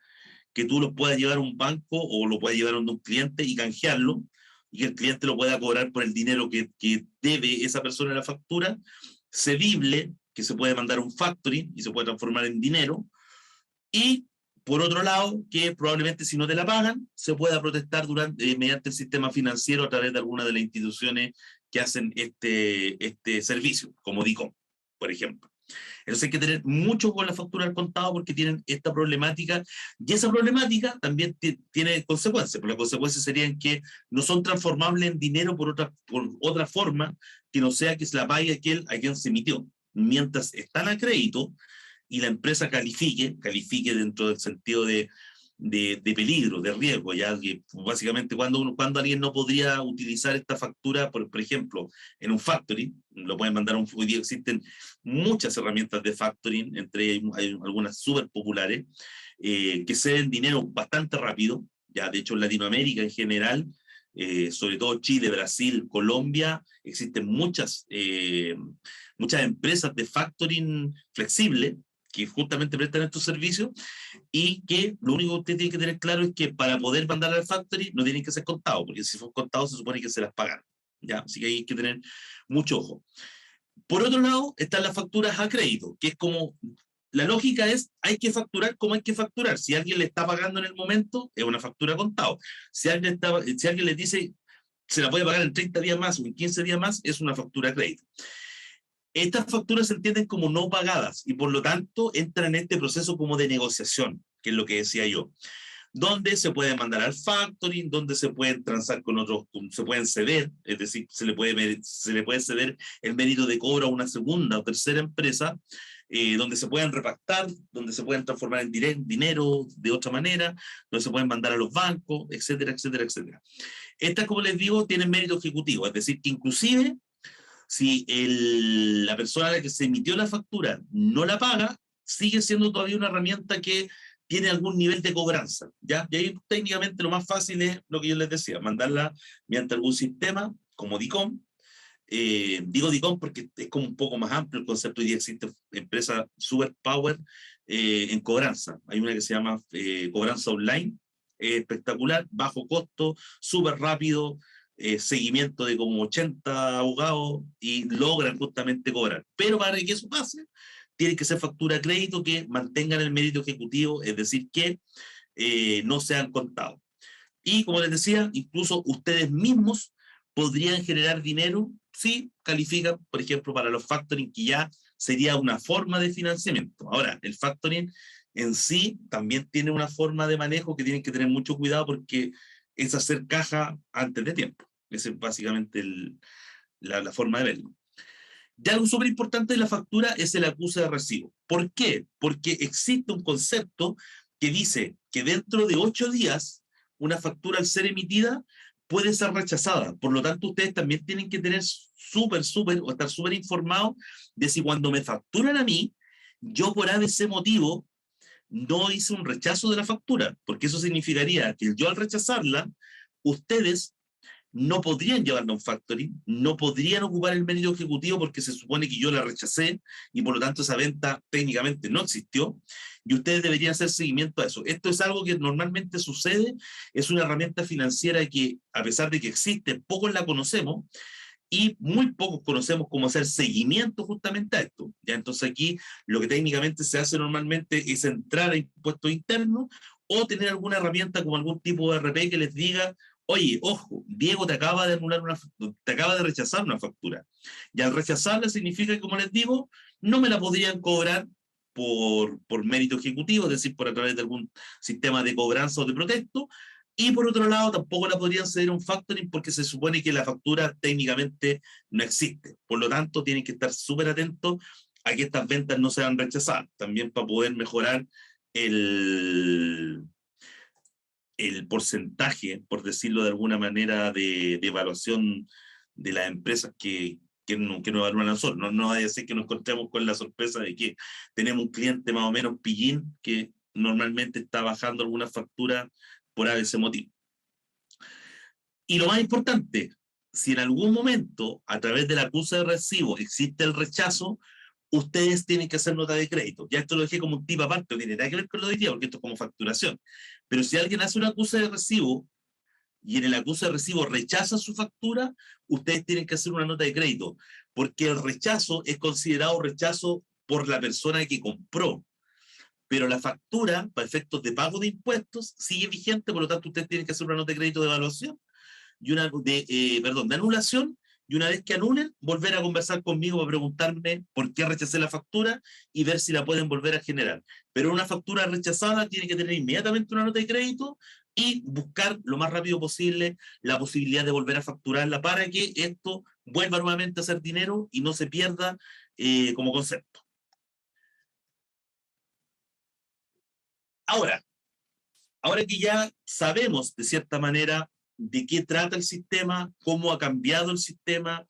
Que tú los puedas llevar a un banco o lo puedas llevar a un cliente y canjearlo, y que el cliente lo pueda cobrar por el dinero que debe esa persona en la factura, cedible, que se puede mandar un factoring y se puede transformar en dinero, y por otro lado, que probablemente si no te la pagan, se pueda protestar mediante el sistema financiero a través de alguna de las instituciones que hacen este servicio, como DICOM, por ejemplo. Entonces hay que tener mucho con la factura al contado porque tienen esta problemática, y esa problemática también tiene consecuencias, porque las consecuencias serían que no son transformables en dinero por otra forma que no sea que se la pague aquel a quien se emitió, mientras están a crédito y la empresa califique dentro del sentido de peligro, de riesgo, ya que básicamente cuando alguien no podría utilizar esta factura, por ejemplo, en un factoring, lo pueden mandar hoy día existen muchas herramientas de factoring, entre ellas hay algunas súper populares, que ceden dinero bastante rápido, ya de hecho en Latinoamérica en general, sobre todo Chile, Brasil, Colombia, existen muchas empresas de factoring flexible que justamente prestan estos servicios, y que lo único que usted tiene que tener claro es que para poder mandar al factory no tienen que ser contados, porque si son contados se supone que se las pagan, ¿ya? Así que hay que tener mucho ojo. Por otro lado, están las facturas a crédito, que es como, la lógica es, hay que facturar como hay que facturar. Si alguien le está pagando en el momento, es una factura contado. Si alguien le dice, se la puede pagar en 30 días más o en 15 días más, es una factura a crédito. Estas facturas se entienden como no pagadas y por lo tanto entran en este proceso como de negociación, que es lo que decía yo, donde se puede mandar al factoring, donde se pueden transar con otros, se pueden ceder, es decir, se le puede ceder el mérito de cobro a una segunda o tercera empresa, donde se pueden repactar, donde se pueden transformar en dinero de otra manera, donde se pueden mandar a los bancos, etcétera, etcétera, etcétera. Estas, como les digo, tienen mérito ejecutivo, es decir, que inclusive si la persona a la que se emitió la factura no la paga, sigue siendo todavía una herramienta que tiene algún nivel de cobranza, ¿ya? Y ahí técnicamente lo más fácil es lo que yo les decía, mandarla mediante algún sistema como DICOM. Digo DICOM porque es como un poco más amplio el concepto, y existe empresa Superpower en cobranza. Hay una que se llama cobranza online, espectacular, bajo costo, súper rápido, seguimiento de como 80 abogados y logran justamente cobrar. Pero para que eso pase, tiene que ser factura a crédito que mantengan el mérito ejecutivo, es decir, que no sean contados. Y como les decía, incluso ustedes mismos podrían generar dinero si califican, por ejemplo, para los factoring, que ya sería una forma de financiamiento. Ahora, el factoring en sí también tiene una forma de manejo que tienen que tener mucho cuidado, porque es hacer caja antes de tiempo. Esa es básicamente la forma de verlo. Y algo súper importante de la factura es el acuse de recibo. ¿Por qué? Porque existe un concepto que dice que dentro de 8 días una factura al ser emitida puede ser rechazada. Por lo tanto, ustedes también tienen que tener o estar súper informados de si cuando me facturan a mí, yo por ABC motivo no hice un rechazo de la factura, porque eso significaría que yo al rechazarla, ustedes no podrían llevarla a un factoring, no podrían ocupar el mérito ejecutivo porque se supone que yo la rechacé y por lo tanto esa venta técnicamente no existió, y ustedes deberían hacer seguimiento a eso. Esto es algo que normalmente sucede, es una herramienta financiera que, a pesar de que existe, pocos la conocemos, y muy pocos conocemos cómo hacer seguimiento justamente a esto. ¿Ya? Entonces aquí lo que técnicamente se hace normalmente es entrar a impuestos internos o tener alguna herramienta como algún tipo de RP que les diga, oye, ojo, Diego te acaba de te acaba de rechazar una factura. Y al rechazarla significa que, como les digo, no me la podrían cobrar por mérito ejecutivo, es decir, por a través de algún sistema de cobranza o de protesto, y por otro lado tampoco la podrían ceder a un factoring porque se supone que la factura técnicamente no existe. Por lo tanto, tienen que estar súper atentos a que estas ventas no sean rechazadas, también para poder mejorar el porcentaje, por decirlo de alguna manera, de evaluación de las empresas que nos evalúan a nosotros. No vaya a ser que nos encontremos con la sorpresa de que tenemos un cliente más o menos pillín que normalmente está bajando alguna factura por ese motivo. Y lo más importante, si en algún momento, a través del acuse de recibo, existe el rechazo, ustedes tienen que hacer nota de crédito. Ya esto lo dejé como un tip aparte, no tiene nada que ver con lo de hoy día, porque esto es como facturación. Pero si alguien hace un acuse de recibo y en el acuse de recibo rechaza su factura, ustedes tienen que hacer una nota de crédito, porque el rechazo es considerado rechazo por la persona que compró. Pero la factura, para efectos de pago de impuestos, sigue vigente, por lo tanto ustedes tienen que hacer una nota de crédito de evaluación y de anulación, y una vez que anulen, volver a conversar conmigo para preguntarme por qué rechacé la factura y ver si la pueden volver a generar. Pero una factura rechazada tiene que tener inmediatamente una nota de crédito y buscar lo más rápido posible la posibilidad de volver a facturarla para que esto vuelva nuevamente a ser dinero y no se pierda como concepto. Ahora que ya sabemos de cierta manera de qué trata el sistema, cómo ha cambiado el sistema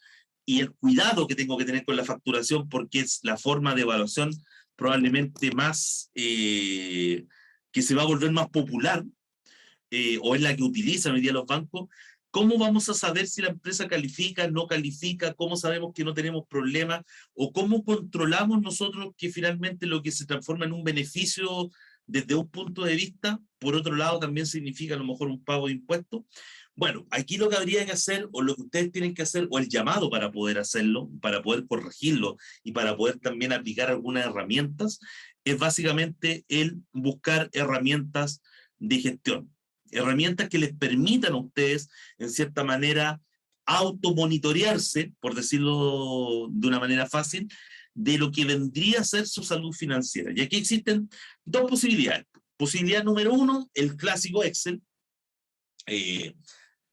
y el cuidado que tengo que tener con la facturación, porque es la forma de evaluación probablemente más, que se va a volver más popular, o es la que utilizan hoy día los bancos. ¿Cómo vamos a saber si la empresa califica, no califica? ¿Cómo sabemos que no tenemos problemas? ¿O cómo controlamos nosotros que finalmente lo que se transforma en un beneficio desde un punto de vista, por otro lado, también significa a lo mejor un pago de impuestos? Bueno, aquí lo que habría que hacer, o lo que ustedes tienen que hacer, o el llamado para poder hacerlo, para poder corregirlo y para poder también aplicar algunas herramientas, es básicamente el buscar herramientas de gestión. Herramientas que les permitan a ustedes, en cierta manera, automonitorearse, por decirlo de una manera fácil, de lo que vendría a ser su salud financiera. Y aquí existen dos posibilidades. Posibilidad número uno, el clásico Excel.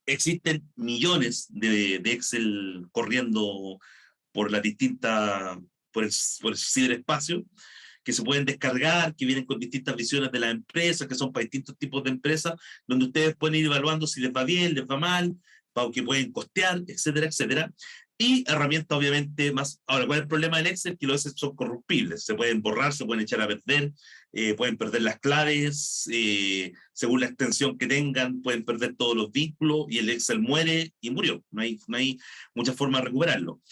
Existen millones de Excel corriendo por la distinta, por el ciberespacio, que se pueden descargar, que vienen con distintas visiones de las empresas, que son para distintos tipos de empresas, donde ustedes pueden ir evaluando si les va bien, les va mal, para que pueden costear, etcétera, etcétera. Y herramientas obviamente más. Ahora, ¿cuál es el problema del Excel? Que los Excel son corruptibles, se pueden borrar, se pueden echar a perder, pueden perder las claves, según la extensión que tengan, pueden perder todos los vínculos y el Excel muere y murió. No hay mucha forma de recuperarlo.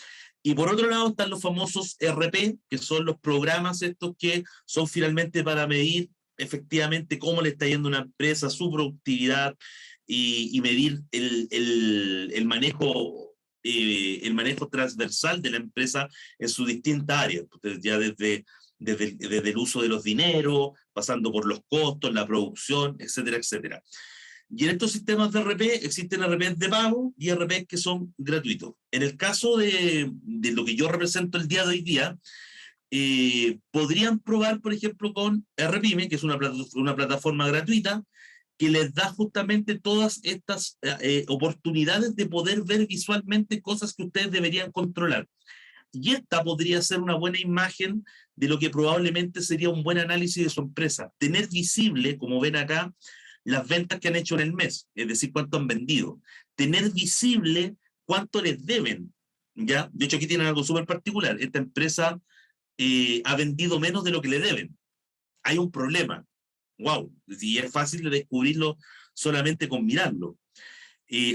Y por otro lado están los famosos RP, que son los programas estos que son finalmente para medir efectivamente cómo le está yendo a una empresa, su productividad y medir el manejo transversal de la empresa en sus distintas áreas, ya desde el uso de los dineros, pasando por los costos, la producción, etcétera, etcétera. Y en estos sistemas de RP existen RP de pago y RP que son gratuitos. En el caso de lo que yo represento el día de hoy día, podrían probar, por ejemplo, con RPyme, que es una plataforma gratuita, que les da justamente todas estas oportunidades de poder ver visualmente cosas que ustedes deberían controlar. Y esta podría ser una buena imagen de lo que probablemente sería un buen análisis de su empresa. Tener visible, como ven acá, las ventas que han hecho en el mes, es decir, cuánto han vendido. Tener visible cuánto les deben, ¿ya? De hecho, aquí tienen algo súper particular. Esta empresa ha vendido menos de lo que le deben. Hay un problema. Wow, y es fácil de descubrirlo solamente con mirarlo.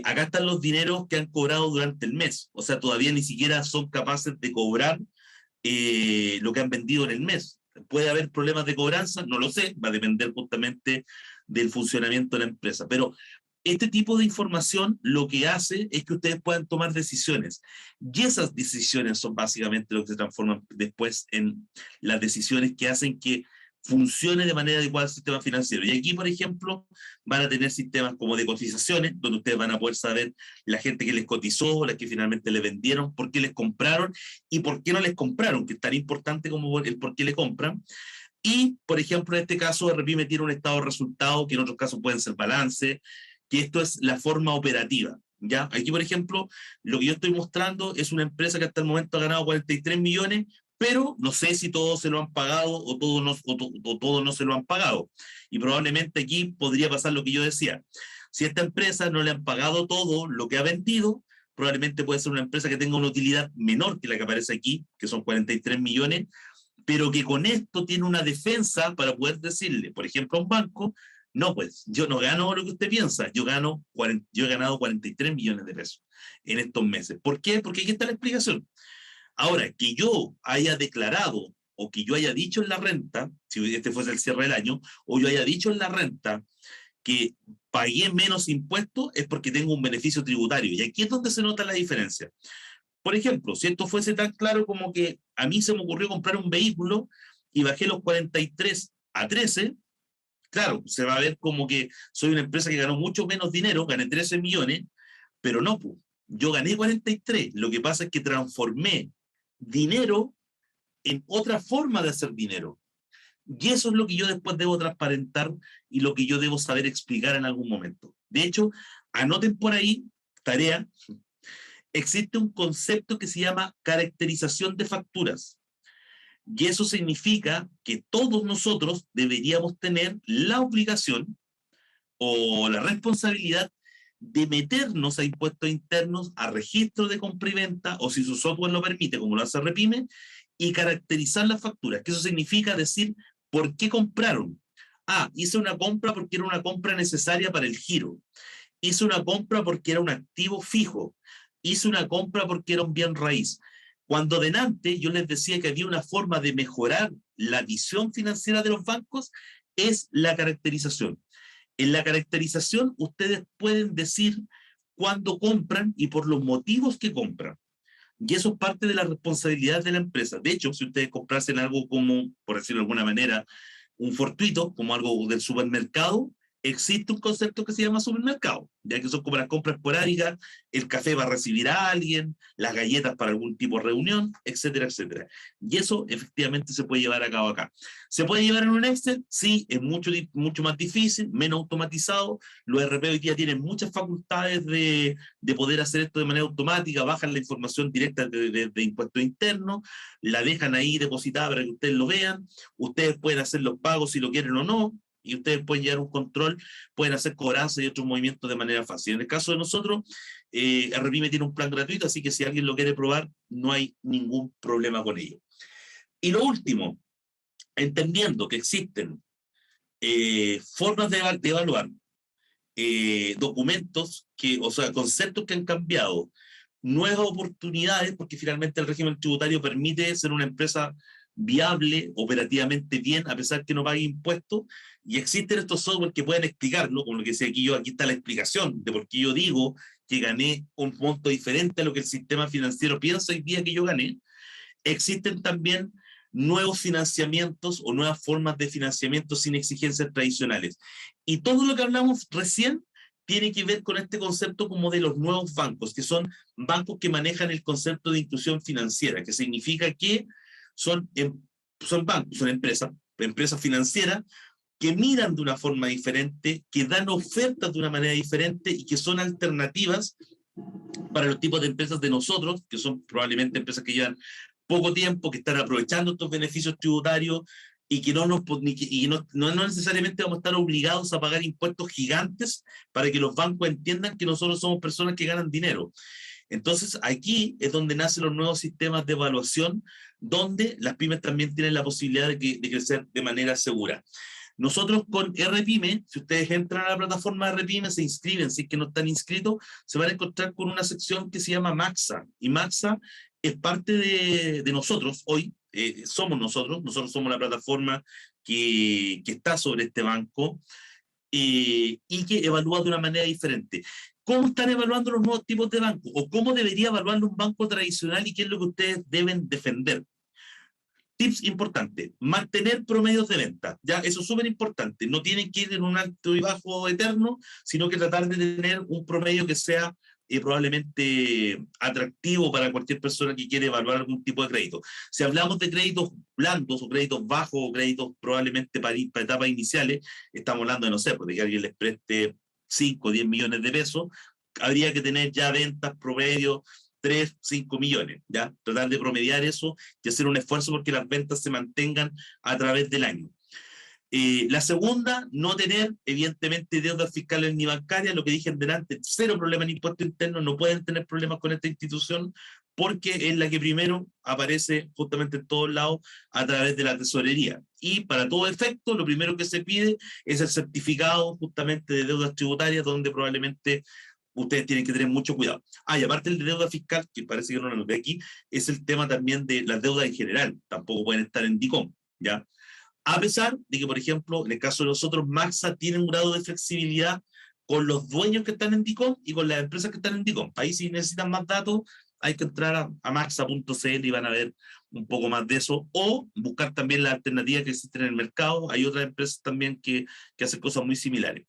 Acá están los dineros que han cobrado durante el mes. O sea, todavía ni siquiera son capaces de cobrar lo que han vendido en el mes. ¿Puede haber problemas de cobranza? No lo sé, va a depender justamente del funcionamiento de la empresa. Pero este tipo de información lo que hace es que ustedes puedan tomar decisiones. Y esas decisiones son básicamente lo que se transforman después en las decisiones que hacen que funcione de manera adecuada el sistema financiero. Y aquí, por ejemplo, van a tener sistemas como de cotizaciones, donde ustedes van a poder saber la gente que les cotizó, la que finalmente le vendieron, por qué les compraron y por qué no les compraron, que es tan importante como el por qué le compran. Y, por ejemplo, en este caso, RPyme tiene un estado de resultado, que en otros casos pueden ser balance, que esto es la forma operativa. ¿Ya? Aquí, por ejemplo, lo que yo estoy mostrando es una empresa que hasta el momento ha ganado 43 millones, pero no sé si todos se lo han pagado o todos no se lo han pagado. Y probablemente aquí podría pasar lo que yo decía. Si a esta empresa no le han pagado todo lo que ha vendido, probablemente puede ser una empresa que tenga una utilidad menor que la que aparece aquí, que son 43 millones, pero que con esto tiene una defensa para poder decirle, por ejemplo, a un banco, no, pues yo no gano lo que usted piensa, yo he ganado 43 millones de pesos en estos meses. ¿Por qué? Porque aquí está la explicación. Ahora, que yo haya declarado o que yo haya dicho en la renta, si este fuese el cierre del año, o yo haya dicho en la renta que pagué menos impuestos, es porque tengo un beneficio tributario. Y aquí es donde se nota la diferencia. Por ejemplo, si esto fuese tan claro como que a mí se me ocurrió comprar un vehículo y bajé los 43 a 13, claro, se va a ver como que soy una empresa que ganó mucho menos dinero, gané 13 millones, pero no, pues, yo gané 43. Lo que pasa es que transformé dinero en otra forma de hacer dinero. Y eso es lo que yo después debo transparentar y lo que yo debo saber explicar en algún momento. De hecho, anoten por ahí, tarea, existe un concepto que se llama caracterización de facturas. Y eso significa que todos nosotros deberíamos tener la obligación o la responsabilidad de meternos a impuestos internos, a registro de compra y venta, o si su software lo permite, como lo hace Repime, y caracterizar las facturas, que eso significa decir por qué compraron. Ah, hice una compra porque era una compra necesaria para el giro. Hice una compra porque era un activo fijo. Hice una compra porque era un bien raíz. Cuando delante yo les decía que había una forma de mejorar la visión financiera de los bancos, es la caracterización. En la caracterización ustedes pueden decir cuándo compran y por los motivos que compran. Y eso es parte de la responsabilidad de la empresa. De hecho, si ustedes comprasen algo como, por decirlo de alguna manera, un fortuito, como algo del supermercado, existe un concepto que se llama supermercado, ya que son como las compras esporádicas, el café va a recibir a alguien, las galletas para algún tipo de reunión, etcétera, etcétera. Y eso efectivamente se puede llevar a cabo acá. ¿Se puede llevar en un Excel? Sí, es mucho más difícil, menos automatizado. Los RP hoy día tienen muchas facultades de poder hacer esto de manera automática, bajan la información directa de impuestos internos, la dejan ahí depositada para que ustedes lo vean, ustedes pueden hacer los pagos si lo quieren o no, y ustedes pueden llevar un control, pueden hacer cobranza y otros movimientos de manera fácil. En el caso de nosotros, Repime tiene un plan gratuito, así que si alguien lo quiere probar, no hay ningún problema con ello. Y lo último, entendiendo que existen formas de evaluar documentos, o sea, conceptos que han cambiado, nuevas oportunidades, porque finalmente el régimen tributario permite ser una empresa viable, operativamente bien, a pesar que no pague impuestos, y existen estos software que pueden explicarlo, como lo que decía aquí yo, aquí está la explicación de por qué yo digo que gané un monto diferente a lo que el sistema financiero piensa hoy día que yo gané. Existen también nuevos financiamientos o nuevas formas de financiamiento sin exigencias tradicionales. Y todo lo que hablamos recién tiene que ver con este concepto como de los nuevos bancos, que son bancos que manejan el concepto de inclusión financiera, que significa que son bancos, son empresas financieras que miran de una forma diferente, que dan ofertas de una manera diferente y que son alternativas para los tipos de empresas de nosotros, que son probablemente empresas que llevan poco tiempo, que están aprovechando estos beneficios tributarios y que no necesariamente vamos a estar obligados a pagar impuestos gigantes para que los bancos entiendan que nosotros somos personas que ganan dinero. Entonces, aquí es donde nacen los nuevos sistemas de evaluación, donde las pymes también tienen la posibilidad de crecer de manera segura. Nosotros con RPyme, si ustedes entran a la plataforma de RPyme, se inscriben, si es que no están inscritos, se van a encontrar con una sección que se llama Maxa. Y Maxa es parte de nosotros hoy, somos nosotros somos la plataforma que está sobre este banco y que evalúa de una manera diferente. ¿Cómo están evaluando los nuevos tipos de bancos? ¿O cómo debería evaluarlo un banco tradicional y qué es lo que ustedes deben defender? Tips importante, mantener promedios de venta, ya, eso es súper importante, no tienen que ir en un alto y bajo eterno, sino que tratar de tener un promedio que sea probablemente atractivo para cualquier persona que quiere evaluar algún tipo de crédito. Si hablamos de créditos blandos o créditos bajos o créditos probablemente para etapas iniciales, estamos hablando de, no sé, pues de que alguien les preste 5 o 10 millones de pesos, habría que tener ya ventas promedio 3, 5 millones, ¿ya? Tratar de promediar eso y hacer un esfuerzo porque las ventas se mantengan a través del año. La segunda, no tener, evidentemente, deudas fiscales ni bancarias, lo que dije delante, cero problema en impuestos internos, no pueden tener problemas con esta institución porque es la que primero aparece justamente en todos lados a través de la tesorería. Y para todo efecto, lo primero que se pide es el certificado justamente de deudas tributarias, donde probablemente ustedes tienen que tener mucho cuidado. Y aparte el de deuda fiscal, que parece que no lo noté aquí, es el tema también de las deudas en general. Tampoco pueden estar en DICOM, ¿ya? A pesar de que, por ejemplo, en el caso de nosotros, Maxa tiene un grado de flexibilidad con los dueños que están en DICOM y con las empresas que están en DICOM. Ahí si necesitan más datos, hay que entrar a maxa.cl y van a ver un poco más de eso, o buscar también las alternativas que existen en el mercado. Hay otras empresas también que hacen cosas muy similares.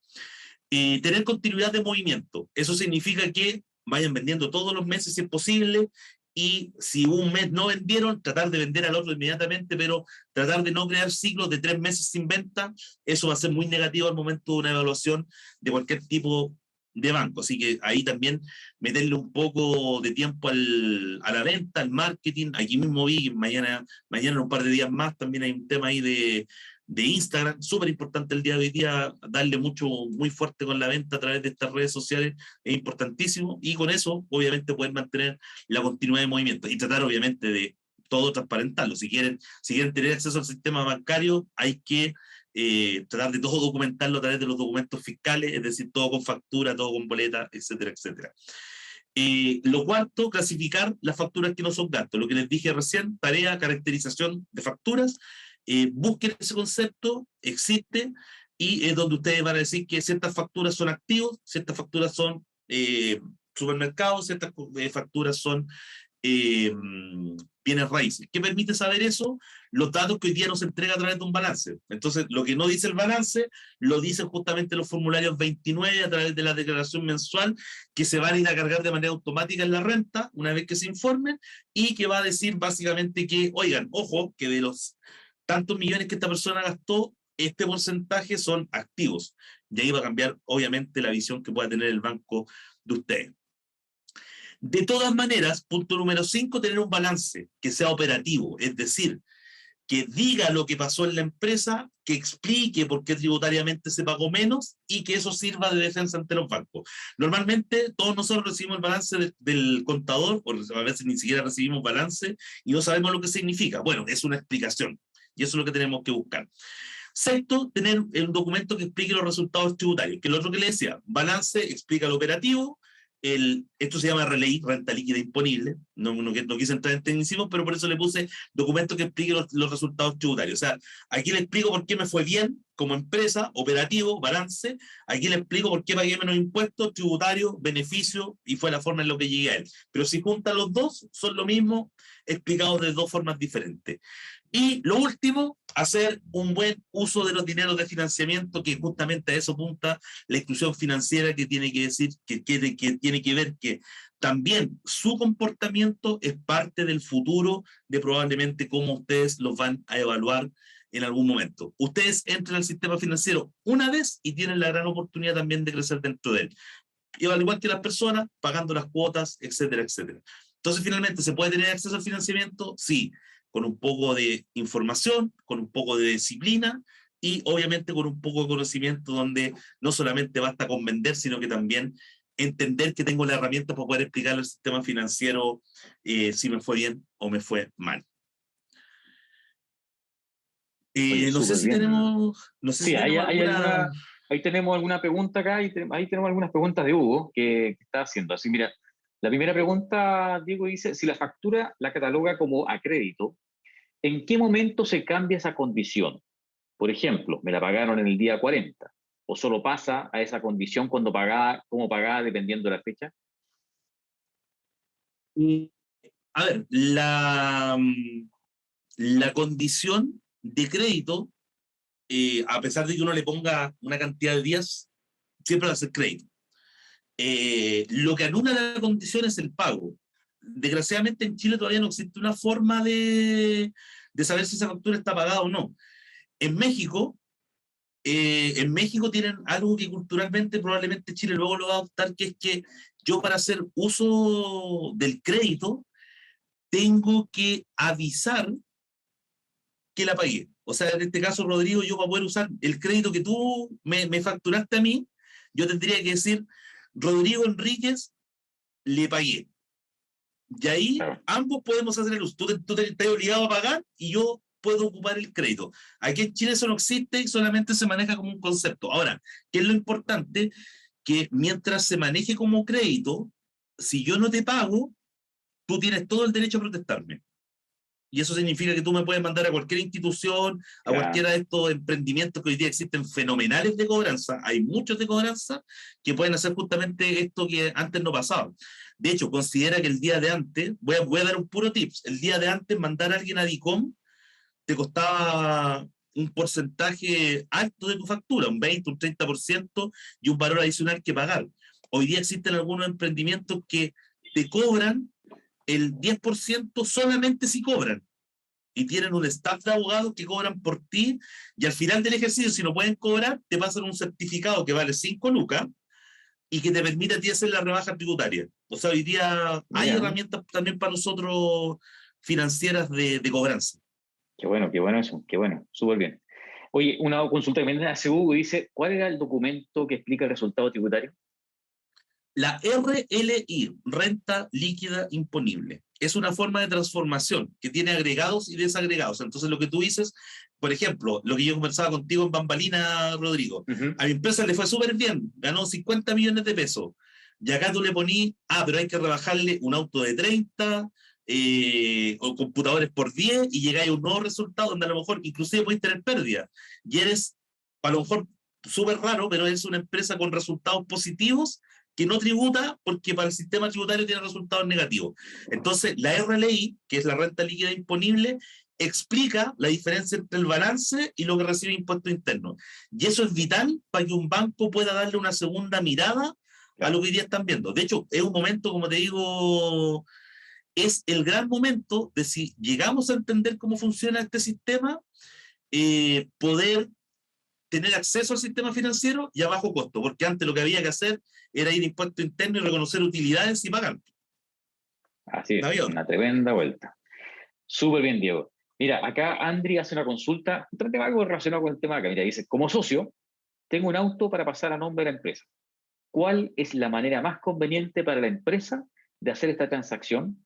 Tener continuidad de movimiento. Eso significa que vayan vendiendo todos los meses si es posible, y si un mes no vendieron, tratar de vender al otro inmediatamente, pero tratar de no crear ciclos de 3 meses sin venta. Eso va a ser muy negativo al momento de una evaluación de cualquier tipo de banco. Así que ahí también meterle un poco de tiempo a la venta, al marketing. Aquí mismo vi que mañana en un par de días más también hay un tema ahí de Instagram, súper importante el día de hoy día, darle muy fuerte con la venta a través de estas redes sociales, es importantísimo, y con eso obviamente poder mantener la continuidad de movimiento, y tratar obviamente de todo transparentarlo. Si quieren tener acceso al sistema bancario, hay que tratar de todo documentarlo a través de los documentos fiscales, es decir, todo con factura, todo con boleta, etcétera, etcétera. Lo cuarto, clasificar las facturas que no son gastos. Lo que les dije recién, tarea, caracterización de facturas. Busquen ese concepto, existe, y es donde ustedes van a decir que ciertas facturas son activos, ciertas facturas son supermercados, ciertas facturas son bienes raíces. ¿Qué permite saber eso? Los datos que hoy día nos entrega a través de un balance. Entonces, lo que no dice el balance, lo dicen justamente los formularios 29 a través de la declaración mensual, que se van a ir a cargar de manera automática en la renta, una vez que se informen, y que va a decir básicamente que, oigan, ojo, que de los tantos millones que esta persona gastó, este porcentaje son activos. Y ahí va a cambiar, obviamente, la visión que pueda tener el banco de ustedes. De todas maneras, punto número 5, tener un balance que sea operativo, es decir, que diga lo que pasó en la empresa, que explique por qué tributariamente se pagó menos y que eso sirva de defensa ante los bancos. Normalmente todos nosotros recibimos el balance del contador, o a veces ni siquiera recibimos balance y no sabemos lo que significa. Bueno, es una explicación y eso es lo que tenemos que buscar. Sexto, tener un documento que explique los resultados tributarios, que es lo otro que le decía, balance explica lo operativo. Esto se llama RLI, renta líquida imponible, no quise entrar en tecnicismos, pero por eso le puse documento que explique los resultados tributarios. O sea, aquí le explico por qué me fue bien como empresa, operativo, balance, aquí le explico por qué pagué menos impuestos, tributario, beneficio, y fue la forma en la que llegué a él. Pero si juntan los dos, son lo mismo, explicados de dos formas diferentes. Y lo último, hacer un buen uso de los dineros de financiamiento, que justamente a eso apunta la inclusión financiera, que tiene que decir, que tiene que ver que también su comportamiento es parte del futuro de probablemente cómo ustedes los van a evaluar en algún momento. Ustedes entran al sistema financiero una vez y tienen la gran oportunidad también de crecer dentro de él. Y al igual que las personas, pagando las cuotas, etcétera, etcétera. Entonces, finalmente, ¿se puede tener acceso al financiamiento? Sí, con un poco de información, con un poco de disciplina y obviamente con un poco de conocimiento, donde no solamente basta con vender, sino que también entender que tengo la herramienta para poder explicarle al sistema financiero si me fue bien o me fue mal. Oye, no sé si bien. tenemos... No sé sí, si tenemos ahí tenemos alguna pregunta acá, y ahí tenemos algunas preguntas de Hugo que está haciendo. Así, mira, la primera pregunta, Diego, dice, si la factura la cataloga como a crédito, ¿en qué momento se cambia esa condición? Por ejemplo, me la pagaron en el día 40, o solo pasa a esa condición cuando pagada, como pagada, dependiendo de la fecha. A ver, la condición de crédito, a pesar de que uno le ponga una cantidad de días, siempre va a ser crédito. Lo que anula la condición es el pago. Desgraciadamente en Chile todavía no existe una forma de saber si esa factura está pagada o no. En México tienen algo que culturalmente probablemente Chile luego lo va a adoptar, que es que yo, para hacer uso del crédito, tengo que avisar que la pagué. O sea, en este caso, Rodrigo, yo, para poder usar el crédito que tú me facturaste a mí, yo tendría que decir, Rodrigo Enríquez, le pagué. Y ahí ambos podemos hacer el uso. Tú te estás obligado a pagar y yo puedo ocupar el crédito. Aquí en Chile eso no existe y solamente se maneja como un concepto. Ahora, ¿qué es lo importante? Que mientras se maneje como crédito, si yo no te pago, tú tienes todo el derecho a protestarme. Y eso significa que tú me puedes mandar a cualquier institución, a cualquiera de estos emprendimientos que hoy día existen fenomenales de cobranza. Hay muchos de cobranza que pueden hacer justamente esto que antes no pasaba. De hecho, considera que el día de antes, voy a dar un puro tips, el día de antes mandar a alguien a DICOM te costaba un porcentaje alto de tu factura, un 20, un 30% y un valor adicional que pagar. Hoy día existen algunos emprendimientos que te cobran el 10% solamente si cobran. Y tienen un staff de abogados que cobran por ti, y al final del ejercicio, si no pueden cobrar, te pasan un certificado que vale 5 lucas, y que te permite a ti hacer la rebaja tributaria. O sea, hoy día hay Mira, herramientas también para nosotros financieras de cobranza. qué bueno eso, qué bueno, súper bien. Oye, una consulta que me hace Hugo dice, ¿cuál era el documento que explica el resultado tributario? La RLI, renta líquida imponible, es una forma de transformación que tiene agregados y desagregados. Entonces, lo que tú dices, por ejemplo, lo que yo conversaba contigo en Bambalina, Rodrigo, Ujú. a mi empresa le fue súper bien, ganó 50 millones de pesos. Y acá tú le ponís, pero hay que rebajarle un auto de 30 o computadores por 10 y llegáis a un nuevo resultado donde a lo mejor inclusive podéis tener pérdida. Y eres, a lo mejor, súper raro, pero es una empresa con resultados positivos que no tributa porque para el sistema tributario tiene resultados negativos. Entonces, la RLI, que es la renta líquida imponible, explica la diferencia entre el balance y lo que recibe impuesto interno. Y eso es vital para que un banco pueda darle una segunda mirada a lo Claro. que hoy día están viendo. De hecho, es un momento, como te digo, es el gran momento de si llegamos a entender cómo funciona este sistema, poder tener acceso al sistema financiero y a bajo costo, porque antes lo que había que hacer era ir a impuesto interno y reconocer utilidades y pagar. Así No es, había otra. una tremenda vuelta. Súper bien, Diego. Mira, acá Andri hace una consulta, un tema algo relacionado con el tema acá. Mira, dice, como socio, tengo un auto para pasar a nombre de la empresa. ¿Cuál es la manera más conveniente para la empresa de hacer esta transacción?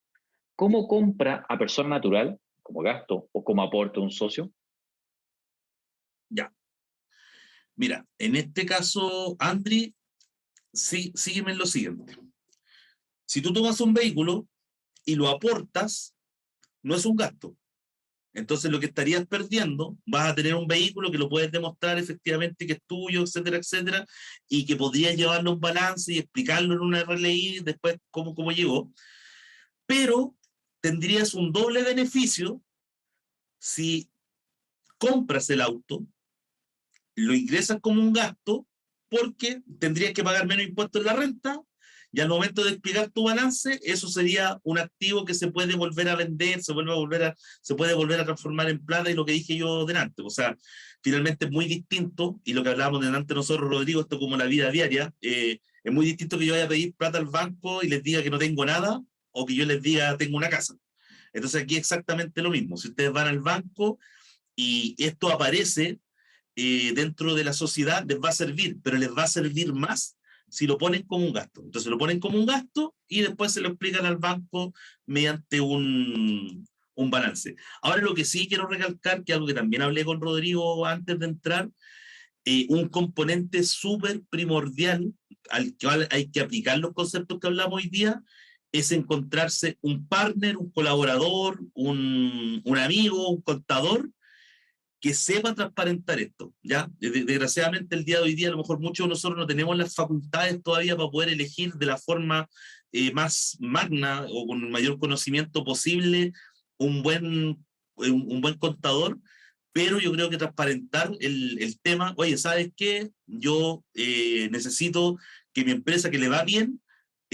¿Cómo compra a persona natural, como gasto o como aporte un socio? Ya. Mira, en este caso, Andri, sí, sígueme en lo siguiente. Si tú tomas un vehículo y lo aportas, no es un gasto. Entonces lo que estarías perdiendo, vas a tener un vehículo que lo puedes demostrar efectivamente que es tuyo, etcétera, etcétera, y que podrías llevarlo a un balance y explicarlo en una RLI después cómo llegó, pero tendrías un doble beneficio si compras el auto, lo ingresas como un gasto, porque tendrías que pagar menos impuestos en la renta, y al momento de explicar tu balance, eso sería un activo que se puede volver a vender, se puede volver a transformar en plata, y lo que dije yo delante. O sea, finalmente es muy distinto, y lo que hablábamos delante nosotros, Rodrigo, esto como la vida diaria, es muy distinto que yo vaya a pedir plata al banco y les diga que no tengo nada, o que yo les diga tengo una casa. Entonces aquí es exactamente lo mismo. Si ustedes van al banco y esto aparece dentro de la sociedad, les va a servir, pero les va a servir más si lo ponen como un gasto. Entonces lo ponen como un gasto y después se lo explican al banco mediante un balance. Ahora lo que sí quiero recalcar, que algo que también hablé con Rodrigo antes de entrar, un componente súper primordial al cual hay que aplicar los conceptos que hablamos hoy día, es encontrarse un partner, un colaborador, un amigo, un contador que sepa transparentar esto, ¿ya? Desgraciadamente el día de hoy día a lo mejor muchos de nosotros no tenemos las facultades todavía para poder elegir de la forma más magna o con el mayor conocimiento posible un un buen contador, pero yo creo que transparentar el tema, oye, ¿sabes qué? Yo necesito que mi empresa que le va bien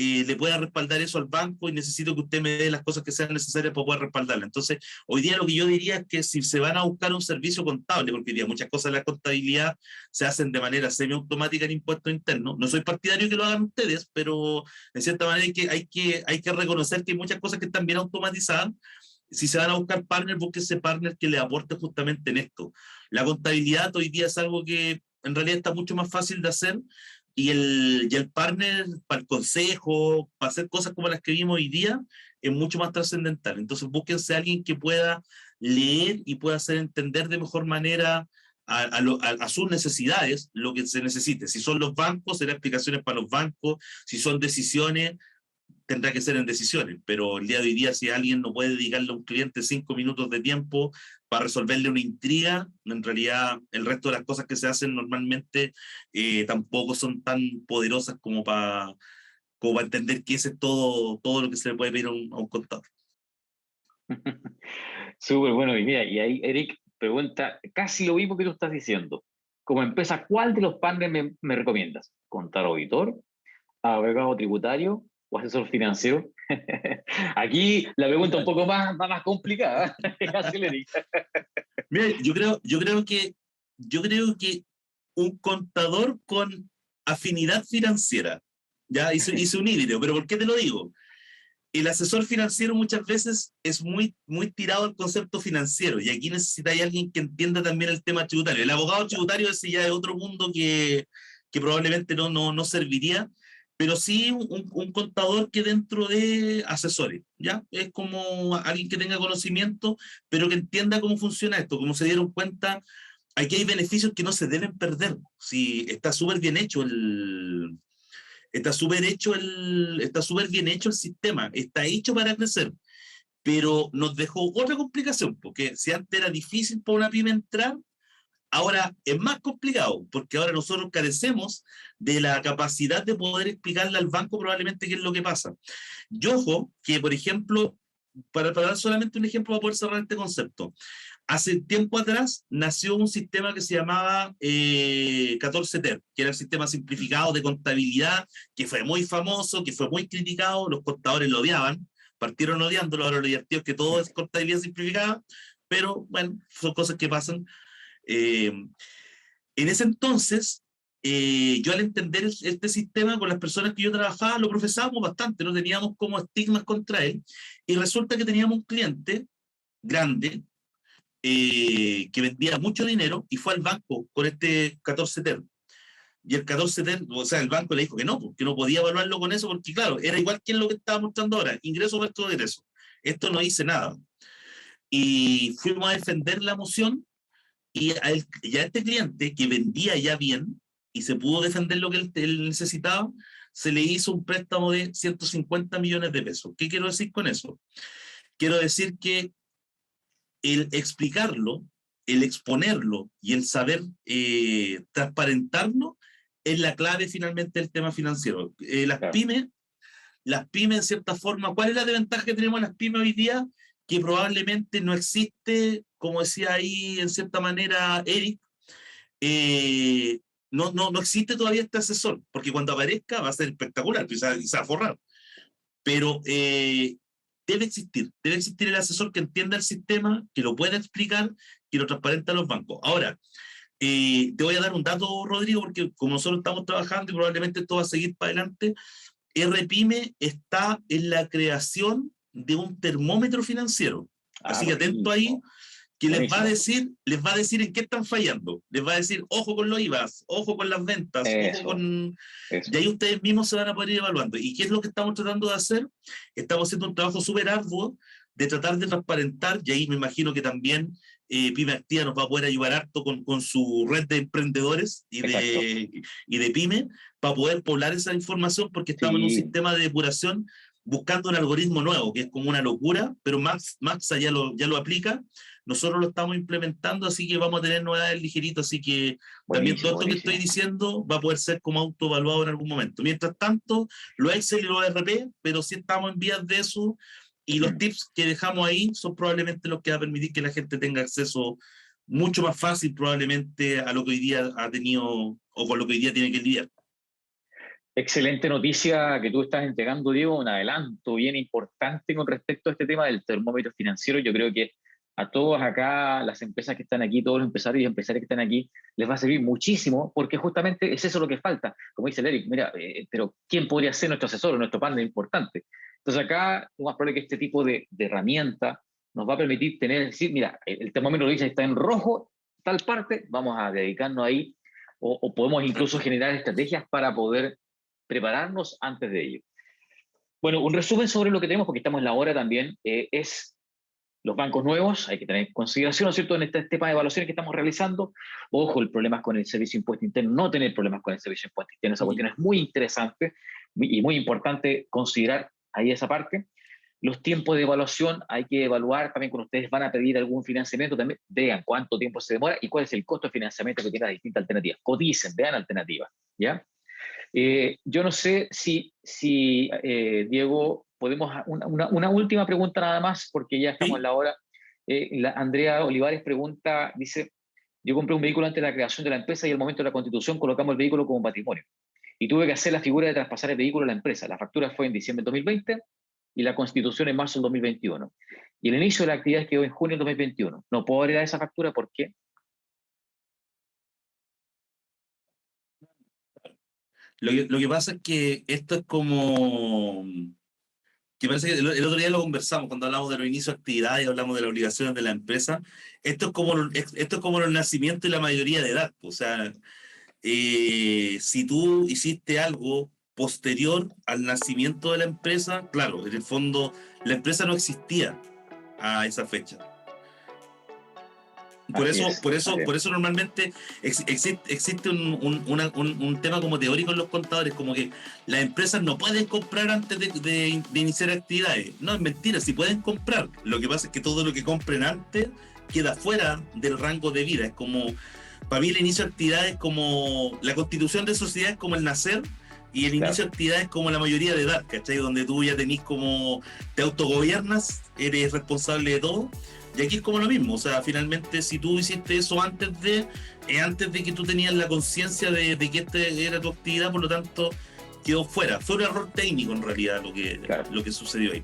le pueda respaldar eso al banco y necesito que usted me dé las cosas que sean necesarias para poder respaldarla. Entonces, hoy día lo que yo diría es que si se van a buscar un servicio contable, porque hoy día muchas cosas de la contabilidad se hacen de manera semiautomática en impuestos internos, no soy partidario que lo hagan ustedes, pero de cierta manera hay que reconocer que hay muchas cosas que están bien automatizadas. Si se van a buscar partners, busquen ese partner que le aporte justamente en esto. La contabilidad hoy día es algo que en realidad está mucho más fácil de hacer, y el partner para el consejo, para hacer cosas como las que vimos hoy día, es mucho más trascendental. Entonces búsquense a alguien que pueda leer y pueda hacer entender de mejor manera a sus necesidades lo que se necesite. Si son los bancos, será explicaciones para los bancos. Si son decisiones, tendrá que ser en decisiones, pero el día de hoy día si alguien no puede dedicarle a un cliente 5 minutos de tiempo para resolverle una intriga, en realidad el resto de las cosas que se hacen normalmente tampoco son tan poderosas como para entender que ese es todo lo que se le puede pedir a un contador. Súper bueno. Y mira, y ahí Eric pregunta casi lo mismo que tú estás diciendo. Como empresa, ¿cuál de los partners me recomiendas? ¿Contador auditor, abogado tributario o asesor financiero? Aquí la pregunta un poco más complicada. Casi le digo. Mira, yo creo que un contador con afinidad financiera, Ya hice un híbrido, pero ¿por qué te lo digo? El asesor financiero muchas veces es muy tirado al concepto financiero y aquí necesitáis alguien que entienda también el tema tributario. El abogado tributario ese ya es otro mundo que probablemente no serviría, pero sí un contador que dentro de asesores, ¿ya? Es como alguien que tenga conocimiento, pero que entienda cómo funciona esto, cómo se dieron cuenta. Aquí hay beneficios que no se deben perder. Si está súper bien hecho está súper bien hecho el sistema, está hecho para crecer, pero nos dejó otra complicación, porque si antes era difícil para una pyme entrar, ahora es más complicado, porque ahora nosotros carecemos de la capacidad de poder explicarle al banco probablemente qué es lo que pasa. Y ojo, que por ejemplo, para dar solamente un ejemplo para poder cerrar este concepto, hace tiempo atrás nació un sistema que se llamaba 14TER, que era el sistema simplificado de contabilidad, que fue muy famoso, que fue muy criticado, los contadores lo odiaban, partieron odiándolo, ahora lo divertido es que todo es contabilidad simplificada, pero bueno, son cosas que pasan. Eh, en ese entonces, yo al entender este sistema con las personas que yo trabajaba, lo profesábamos bastante, no teníamos como estigmas contra él, y resulta que teníamos un cliente grande, que vendía mucho dinero y fue al banco con este 14TER. Y el 14TER, o sea, el banco le dijo que no podía evaluarlo con eso, porque claro, era igual que lo que estaba mostrando ahora, ingreso versus egreso. Esto no dice nada. Y fuimos a defender la moción y a este cliente que vendía ya bien y se pudo defender lo que él necesitaba, se le hizo un préstamo de 150 millones de pesos. ¿Qué quiero decir con eso? Quiero decir que el explicarlo, el exponerlo y el saber transparentarlo es la clave finalmente del tema financiero. Claro. Las pymes en cierta forma, ¿cuál es la desventaja que tenemos las pymes hoy día? Que probablemente no existe, como decía ahí en cierta manera Eric, eh, no existe todavía este asesor, porque cuando aparezca va a ser espectacular y se va a forrar. Pero debe existir el asesor que entienda el sistema, que lo pueda explicar, que lo transparente a los bancos. Ahora, te voy a dar un dato, Rodrigo, porque como nosotros estamos trabajando y probablemente esto va a seguir para adelante, RPyme está en la creación de un termómetro financiero. Ah, Así que atento ahí, buenísimo, que buenísimo. les va a decir en qué están fallando. Les va a decir, ojo con los IVAs, ojo con las ventas, ojo Eso, con... Y eso. ahí ustedes mismos se van a poder ir evaluando. ¿Y qué es lo que estamos tratando de hacer? Estamos haciendo un trabajo súper arduo de tratar de transparentar, y ahí me imagino que también Pyme Activa nos va a poder ayudar harto con su red de emprendedores Exacto. y de pyme, para poder poblar esa información, porque estamos en un Sí, sistema de depuración buscando un algoritmo nuevo, que es como una locura, pero Maxa ya lo aplica, nosotros lo estamos implementando, así que vamos a tener novedades ligeritas, así que también todo buenísimo, esto que estoy buenísimo. diciendo va a poder ser como autoevaluado en algún momento. Mientras tanto, lo Excel y lo RP, pero sí estamos en vías de eso, y los tips que dejamos ahí son probablemente los que va a permitir que la gente tenga acceso mucho más fácil probablemente a lo que hoy día ha tenido o con lo que hoy día tiene que lidiar. Excelente noticia que tú estás entregando, Diego, un adelanto bien importante con respecto a este tema del termómetro financiero. Yo creo que a todos acá, las empresas que están aquí, todos los empresarios y empresarias que están aquí, les va a servir muchísimo porque justamente es eso lo que falta. Como dice el Eric, mira, pero ¿quién podría ser nuestro asesor, nuestro partner importante? Entonces acá, lo más probable es que este tipo de herramienta nos va a permitir tener, decir, mira, el termómetro lo dice, está en rojo, tal parte, vamos a dedicarnos ahí, o podemos incluso Exacto. generar estrategias para poder prepararnos antes de ello. Bueno, un resumen sobre lo que tenemos, porque estamos en la hora también, es los bancos nuevos, hay que tener en consideración, ¿no es cierto?, en este tema de evaluaciones que estamos realizando. Ojo, el problema es con el servicio de impuesto interno, no tener problemas con el servicio de impuesto interno, esa cuestión es muy interesante y muy importante considerar ahí esa parte. Los tiempos de evaluación, hay que evaluar también cuando ustedes van a pedir algún financiamiento, también vean cuánto tiempo se demora y cuál es el costo de financiamiento que tiene las distintas alternativas. Coticen, vean alternativas, ¿ya? Yo no sé si Diego, podemos, una última pregunta nada más, porque ya estamos en ¿Sí? la hora. Andrea Olivares pregunta, dice, yo compré un vehículo antes de la creación de la empresa y al momento de la constitución colocamos el vehículo como patrimonio. Y tuve que hacer la figura de traspasar el vehículo a la empresa. La factura fue en diciembre de 2020 y la constitución en marzo del 2021. Y el inicio de la actividad quedó en junio del 2021. No puedo agregar esa factura porque... Lo que pasa es que esto es como... Que parece que el otro día lo conversamos cuando hablamos de los inicios de actividad y hablamos de las obligaciones de la empresa. Esto es como los nacimientos y la mayoría de edad. O sea, si tú hiciste algo posterior al nacimiento de la empresa, claro, en el fondo la empresa no existía a esa fecha. Por Así eso, es, por eso, así es. por eso normalmente existe un tema como teórico en los contadores, como que las empresas no pueden comprar antes de iniciar actividades. No, es mentira, sí pueden comprar. Lo que pasa es que todo lo que compren antes queda fuera del rango de vida. Es como, para mí el inicio de actividades es como, la constitución de sociedad es como el nacer, y el inicio Claro, de actividades es como la mayoría de edad, ¿cachai? Donde tú ya tenés como, te autogobiernas, eres responsable de todo. Y aquí es como lo mismo, o sea, finalmente si tú hiciste eso antes de que tú tenías la conciencia de que esta era tu actividad, por lo tanto quedó fuera. Fue un error técnico en realidad claro. lo que sucedió ahí.